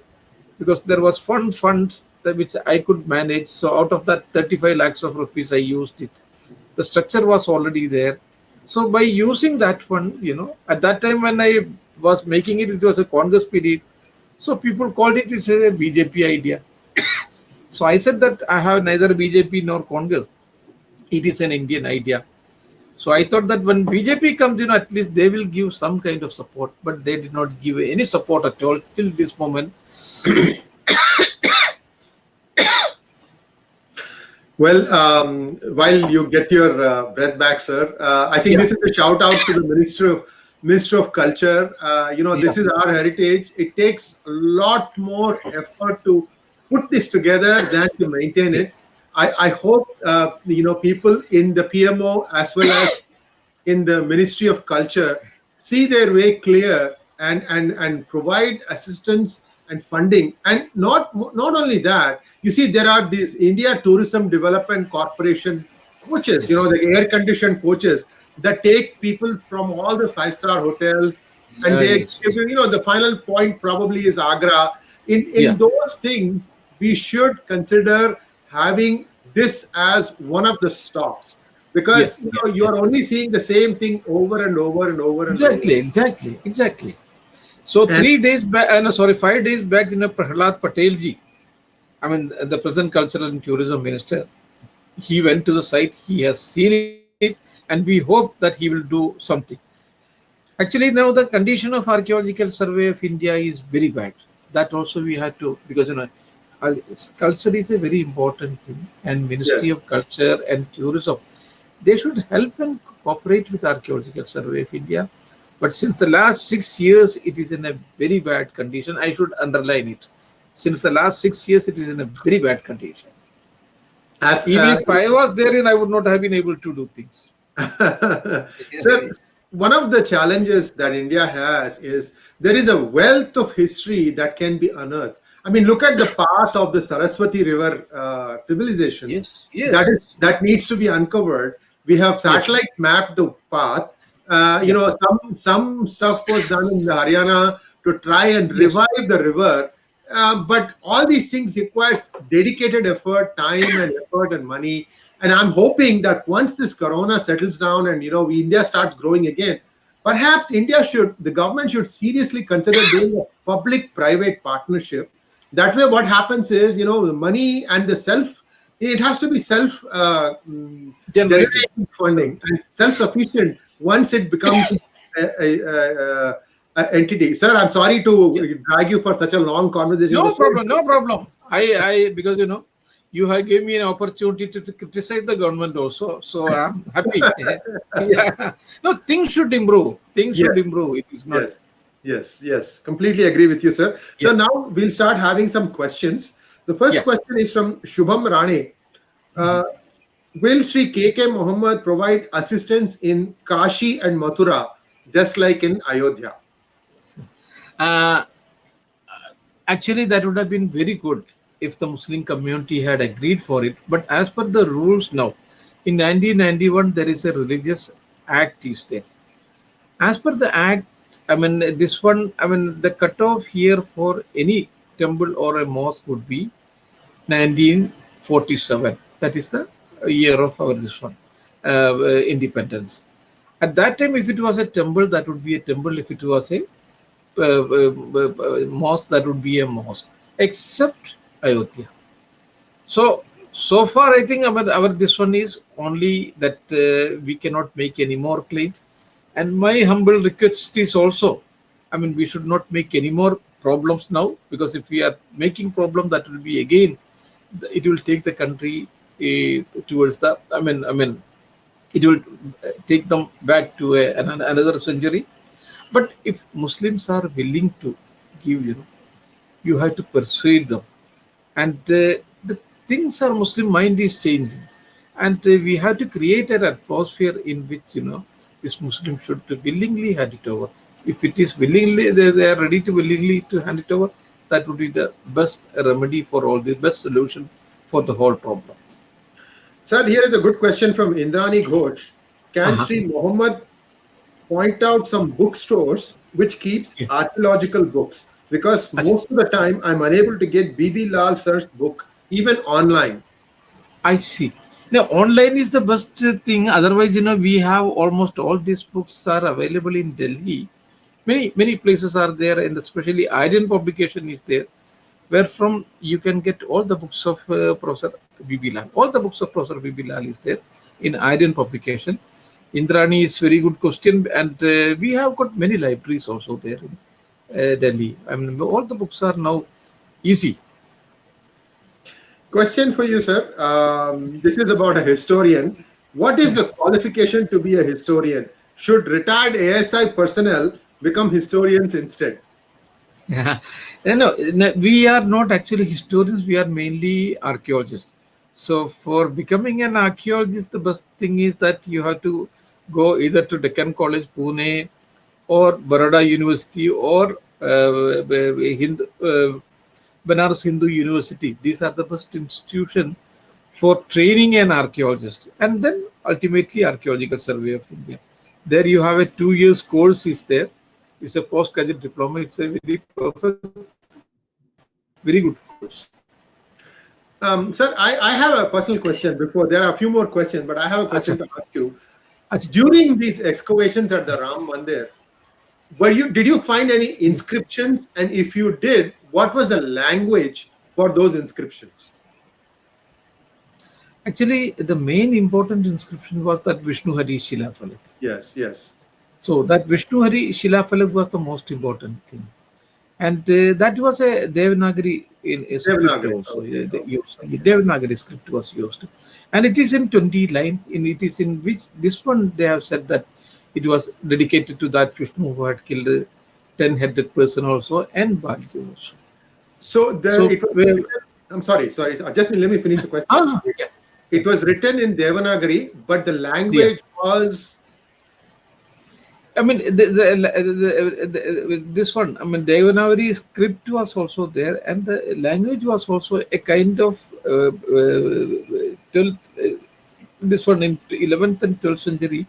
because there was funds which I could manage. So out of that 35 lakhs of rupees, I used it. The structure was already there. So by using that one, at that time when I was making it, it was a Congress period. So people called it as a BJP idea. So I said that I have neither BJP nor Congress. It is an Indian idea. So I thought that when BJP comes, at least they will give some kind of support. But they did not give any support at all till this moment. Well, while you get your breath back, sir, I think this is a shout out to the Minister of Culture. This is our heritage. It takes a lot more effort to put this together than to maintain it. I hope people in the PMO as well as in the Ministry of Culture see their way clear and provide assistance and funding. And not only that, you see, there are these India Tourism Development Corporation coaches, the air-conditioned coaches that take people from all the five-star hotels, and the final point probably is Agra. In those things, we should consider having this as one of the stops. because Yeah, yeah, you yeah. are only seeing the same thing over and over and over and over. Exactly, exactly, exactly. So And 3 days back, no, sorry, 5 days back, Prahlad Patel ji, I mean, the present cultural and tourism minister, he went to the site, he has seen it, and we hope that he will do something. Actually, now the condition of archaeological survey of India is very bad. That also we had to, because uh, culture is a very important thing, and yes, Ministry of Culture and Tourism, they should help and cooperate with archaeological survey of India. But since the last 6 years, it is in a very bad condition. I should underline it. Since the last 6 years, it is in a very bad condition. as Even if I was therein, I would not have been able to do things. sir, one of the challenges that India has is there is a wealth of history that can be unearthed. I mean, look at the path of the Saraswati River civilization Yes, yes, yes, that needs to be uncovered. We have yes. satellite mapped the path. Yeah, Some stuff was done in Haryana to try and yes. revive the river, but all these things requires dedicated effort, time, and effort and money. And I'm hoping that once this corona settles down and India starts growing again, perhaps the government should seriously consider doing a public-private partnership. That way, what happens is, the money and it has to be Generated. generating So, funding and self-sufficient once it becomes a entity. Sir, I'm sorry yeah. to drag you for such a long conversation. No problem, no problem. Because you have given me an opportunity to criticize the government also, so I'm happy. Yeah. No, things should improve. Things Yes, should improve. It is not. yes, yes. Completely agree with you, sir. So Yeah, now we'll start having some questions. The first yeah. question is from Shubham Rane. Uh, will Sri K K Muhammed provide assistance in Kashi and Mathura, just like in Ayodhya? Uh, Actually, that would have been very good if the Muslim community had agreed for it. But as per the rules now, in 1991, there is a religious act is there. As per the act, I mean, this one, I mean, the cutoff here for any temple or a mosque would be 1947. That is the year of our this one independence. At that time, if it was a temple, that would be a temple. If it was a mosque, that would be a mosque, except Ayodhya. So far, I think our this one is only that we cannot make any more claim. And my humble request is also, I mean, we should not make any more problems now, because if we are making problem, that will be again, it will take the country towards the, it will take them back to another century. But if Muslims are willing to give, you have to persuade them. And the things are Muslim mind is changing. And we have to create an atmosphere in which, this Muslim should willingly hand it over. If it is willingly, they are ready to willingly to hand it over, that would be the best remedy for all, the best solution for the whole problem. Sir, here is a good question from Indrani Ghosh. Can Uh-huh. Sri Muhammad point out some bookstores which keeps Yeah. archaeological books? Because As- most of the time I'm unable to get BB Lal sir's book even online. I see. Now, online is the best thing. Otherwise, we have almost all these books are available in Delhi. Many places are there, and especially Aryan publication is there, where from you can get all the books of Professor B.B. Lal. All the books of Professor B.B. Lal is there in Aryan publication. Indrani is very good question, and we have got many libraries also there in Delhi. I mean, all the books are now easy. Question for you, sir. This is about a historian. What is the qualification to be a historian? Should retired ASI personnel become historians instead? Yeah. No, we are not actually historians. We are mainly archaeologists. So for becoming an archaeologist, the best thing is that you have to go either to Deccan College, Pune, or Baroda University, or Banaras Hindu University. These are the best institution for training an archaeologist, and then ultimately Archaeological Survey of India. There you have a 2 years course is there. It's a postgraduate diploma. It's a very perfect, very good course. Sir, I have a personal question before. There are a few more questions, but I have a Acha, question to ask you. acha. During these excavations at the Ram Mandir, did you find any inscriptions? And if you did, what was the language for those inscriptions? Actually, the main important inscription was that Vishnu Hari Shilafalak. Yes, yes. So that Vishnu Hari Shilafalak was the most important thing. And that was a Devanagari in a script Devanagari. also. Okay, okay. Devanagari script was used. And it is in 20 lines. It is in which this one they have said that it was dedicated to that Vishnu who had killed a 10-headed person also and Bali also. So So, it was written, I'm sorry. Just let me finish the question. yeah. It was written in Devanagari, but the language was. I mean, this one, I mean, Devanagari script was also there, and the language was also a kind of this one in 11th and 12th century.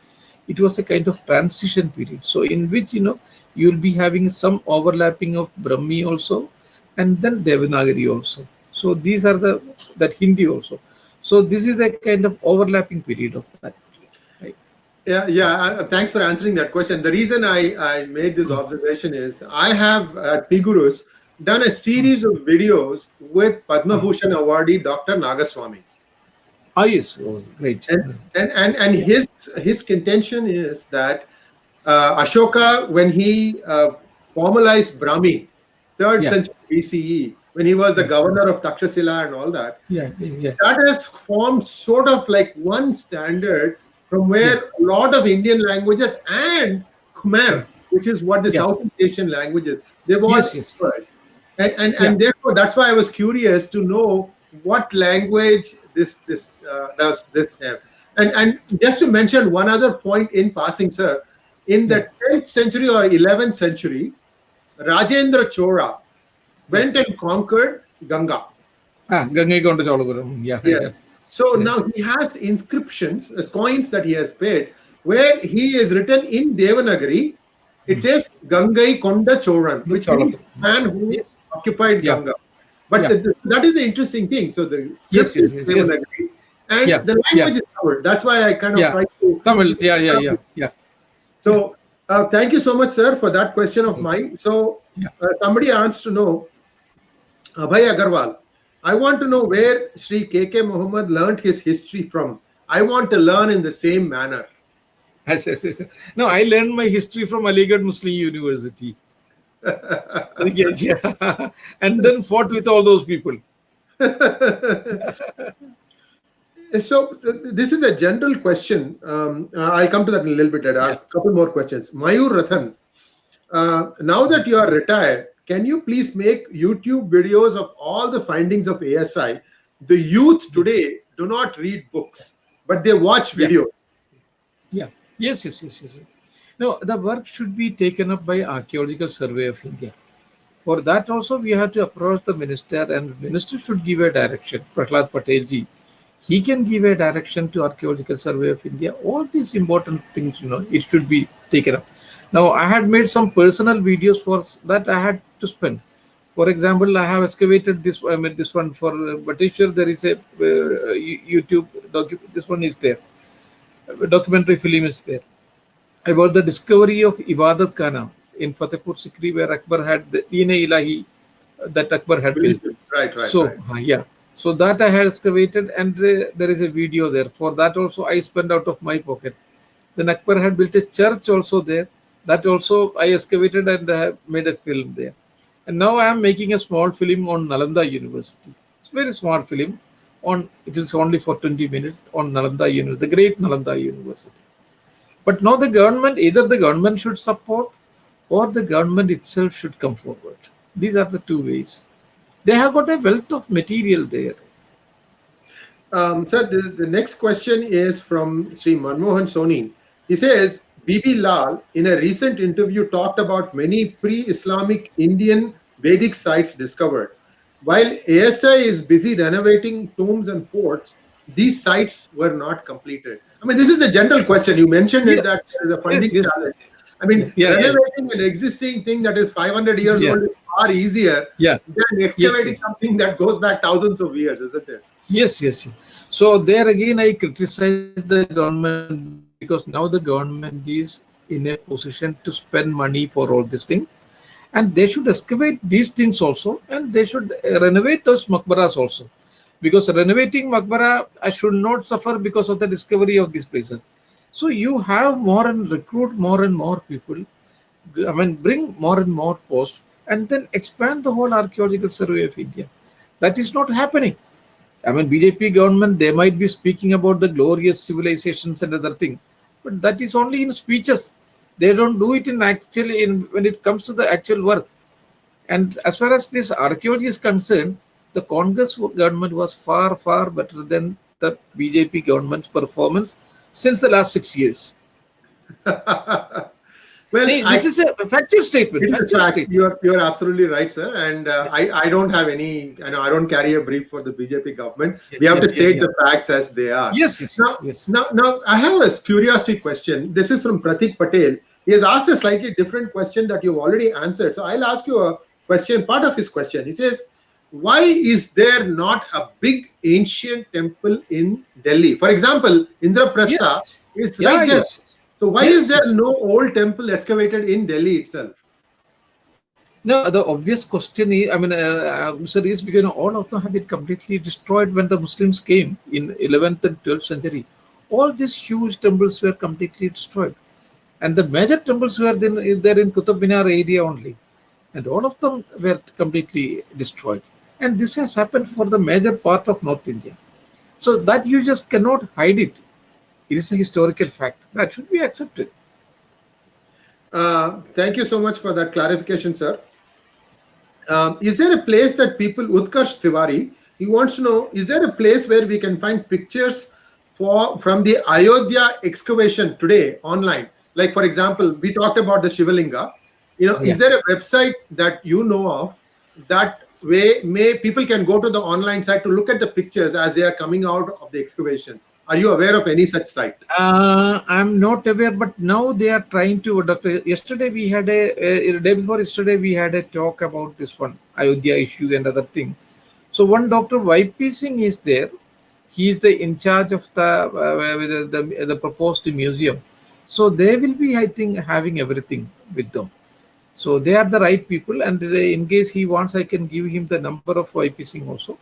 It was a kind of transition period. So, in which you'll be having some overlapping of Brahmi also, and then Devanagari also. So, these are that Hindi also. So, this is a kind of overlapping period of that. Yeah. Thanks for answering that question. The reason I made this observation is I have at PGurus done a series of videos with Padma Bhushan awardee Dr. Nagaswamy. Ah, yes, oh, great. And his contention is that Ashoka, when he formalized Brahmi, 3rd century BCE, when he was the governor of Takshashila and all that, that has formed sort of like one standard from where a lot of Indian languages and Khmer, which is what the Southeast Asian languages, they've all spread. And therefore, that's why I was curious to know what language does this have. And just to mention one other point in passing, sir, in the 10th century or 11th century, Rajendra Chola went and conquered Ganga. So now he has inscriptions, coins that he has paid, where he is written in Devanagari. It says Gangai Konda Choran, which means man who occupied Ganga. But that is the interesting thing. So the script is Devanagari, and the language is covered. That's why I kind of tried to. Tamil, So thank you so much, sir, for that question of mine. So somebody wants to know, Abhay Agarwal, I want to know where Sri K K Muhammed learned his history from. I want to learn in the same manner. Yes. No, I learned my history from Aligarh Muslim University. And then fought with all those people. So this is a general question. I'll come to that in a little bit later. A couple more questions. Mayur Rathan, now that you are retired, can you please make YouTube videos of all the findings of ASI? The youth today do not read books, but they watch videos. Yes. No, the work should be taken up by Archaeological Survey of India. For that also, we have to approach the minister, and the minister should give a direction. Prahlad Patel ji, he can give a direction to Archaeological Survey of India. All these important things, it should be taken up. Now, I had made some personal videos for that I had to spend. For example, I have excavated this one for Bateshwar. There is a YouTube document. This one is there. A documentary film is there about the discovery of Ibadat Khana in Fatehpur Sikri, where Akbar had the Deen-e Ilahi that Akbar had built. Right. So, So that I had excavated, and there is a video there. For that also, I spent out of my pocket. Then Akbar had built a church also there. That also I excavated and made a film there. And now I am making a small film on Nalanda University. It's a very small film. It is only for 20 minutes on Nalanda University, the great Nalanda University. But now either the government should support or the government itself should come forward. These are the two ways. They have got a wealth of material there. Sir, the next question is from Sri Manmohan Soni. He says, B.B. Lal, in a recent interview, talked about many pre-Islamic Indian Vedic sites discovered. While ASI is busy renovating tombs and forts, these sites were not completed. I mean, this is the general question. You mentioned it that there is a funding challenge. I mean, renovating an existing thing that is 500 years old is far easier Yeah. than Yes. excavating something that goes back thousands of years, isn't it? Yes. So there again, I criticize the government because now the government is in a position to spend money for all these things, and they should excavate these things also, and they should renovate those makbaras also, because renovating makbara should not suffer because of the discovery of these places. So you have more and recruit more and more people. I mean, bring more and more posts, and then expand the whole archaeological survey of India. That is not happening. I mean, BJP government, they might be speaking about the glorious civilizations and other thing, but that is only in speeches. They don't do it in actually in when it comes to the actual work. And as far as this archaeology is concerned, the Congress government was far better than the BJP government's performance since the last 6 years. Well, This is a factual statement. it's a Factual fact. statement. You're absolutely right, sir. And I don't have any. I don't carry a brief for the BJP government. We have to state the facts as they are. Yes. Now, I have a curiosity question. This is from Pratik Patel. He has asked a slightly different question that you've already answered. So I'll ask you a question. Part of his question. He says, "Why is there not a big ancient temple in Delhi? For example, Indraprastha is right there. So why is there no old temple excavated in Delhi itself?" No, the obvious question is, I mean, sir, is because all of them have been completely destroyed when the Muslims came in 11th and 12th century. All these huge temples were completely destroyed, and the major temples were there in Qutub Minar area only, and all of them were completely destroyed. And this has happened for the major part of North India. So that you just cannot hide it. It is a historical fact that should be accepted. Thank you so much for that clarification, sir. Is there a place that people, Utkarsh Tiwari, he wants to know, is there a place where we can find pictures from the Ayodhya excavation today online? Like, for example, we talked about the Shivalinga. Is there a website that you know of that way people can go to the online site to look at the pictures as they are coming out of the excavation? Are you aware of any such site? I'm not aware, but now they are trying to. Yesterday we had day before yesterday we had a talk about this one Ayodhya issue and other thing. So one Dr. YP Singh is there. He is the in charge of the proposed museum. So they will be, I think, having everything with them. So they are the right people, and in case he wants, I can give him the number of YP Singh also.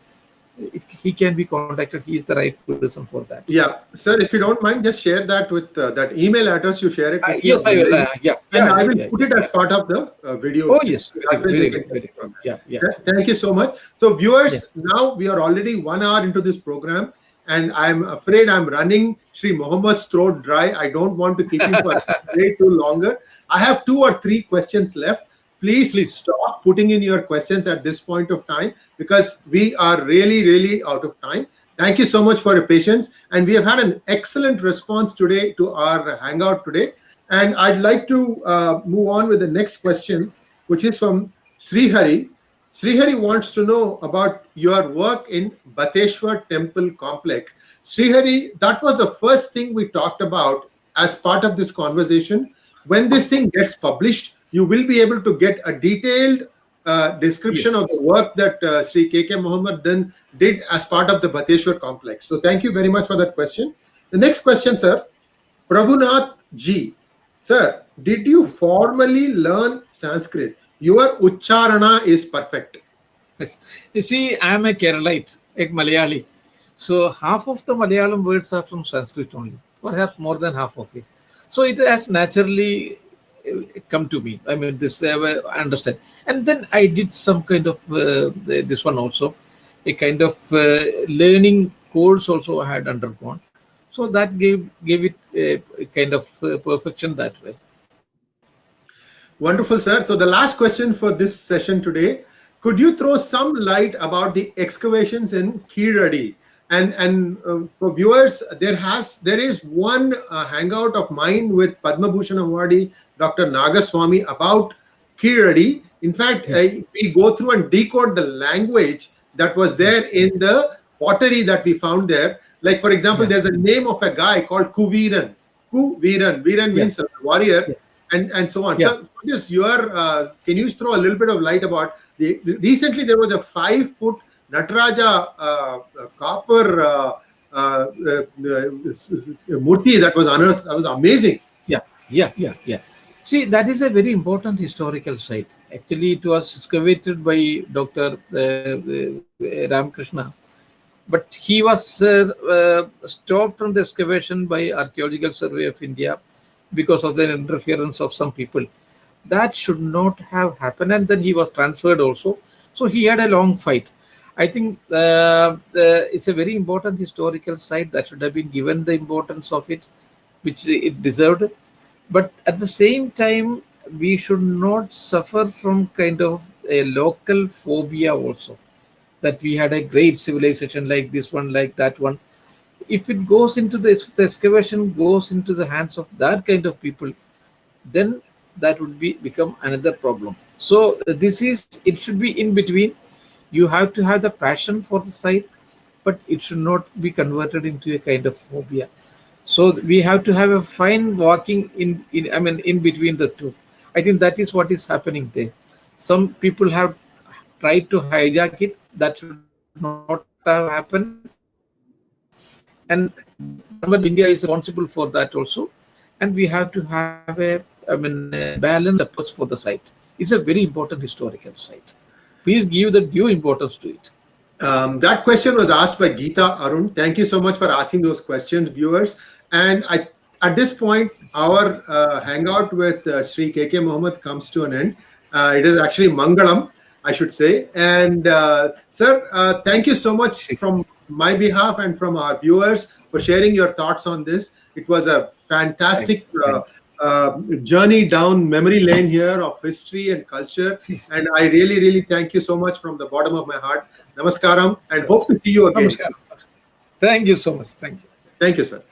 He can be contacted. He is the right person for that. Yeah, sir, if you don't mind, just share that with that email address. You share it with yes, I will. I will put it as part of the video. Oh, yes. Very good. Yeah. Thank you so much. So, viewers, now we are already 1 hour into this program, and I'm afraid I'm running Sri Muhammad's throat dry. I don't want to keep him for way too longer. I have 2 or 3 questions left. Please stop putting in your questions at this point of time, because we are really out of time. Thank you so much for your patience. And we have had an excellent response today to our hangout today. And I'd like to move on with the next question, which is from Srihari. Srihari wants to know about your work in Bateshwar Temple Complex. Srihari, that was the first thing we talked about as part of this conversation. When this thing gets published, you will be able to get a detailed description of the work that Sri K K Muhammed then did as part of the Bateshwar complex. So thank you very much for that question. The next question, sir, Prabhunath G. Sir, did you formally learn Sanskrit? Your Ucharana is perfect. Yes. You see, I am a Keralite, a Malayali. So half of the Malayalam words are from Sanskrit only, perhaps more than half of it. So it has naturally come to me. I mean, this I understand. And then I did some kind of this one also, a kind of learning course also I had undergone. So that gave it a kind of perfection that way. Wonderful, sir. So the last question for this session today, could you throw some light about the excavations in Kiradi? And for viewers, there is one hangout of mine with Padma Bhushan awardee Dr. Nagaswamy about Kiradi. In fact, we go through and decode the language that was there in the pottery that we found there. Like, for example, there's a name of a guy called Kuviran. Kuviran. Viran means warrior. and so on. Yeah. So, just can you throw a little bit of light about recently there was a 5-foot Nataraja copper murti that was unearthed. That was amazing. Yeah. See, that is a very important historical site. Actually, it was excavated by Dr. Ramakrishna, but he was stopped from the excavation by Archaeological Survey of India because of the interference of some people. That should not have happened, and then he was transferred also. So he had a long fight. I think it's a very important historical site that should have been given the importance of it, which it deserved. But at the same time, we should not suffer from kind of a local phobia also, that we had a great civilization like this one, like that one. If it goes into the excavation goes into the hands of that kind of people, then that would become another problem. So it should be in between. You have to have the passion for the site, but it should not be converted into a kind of phobia. So we have to have a fine walking in between the two. I think that is what is happening there. Some people have tried to hijack it. That should not have happened. And government of India is responsible for that also. And we have to have balanced approach for the site. It's a very important historical site. Please give the due importance to it. That question was asked by Geeta Arun. Thank you so much for asking those questions, viewers. And at this point, our hangout with Sri K K Muhammed comes to an end. It is actually Mangalam, I should say. And sir, thank you so much from my behalf and from our viewers for sharing your thoughts on this. It was a fantastic journey down memory lane here of history and culture. And I really, really thank you so much from the bottom of my heart. Namaskaram, and hope to see you again. Namaskaram. Thank you so much. Thank you. Thank you, sir.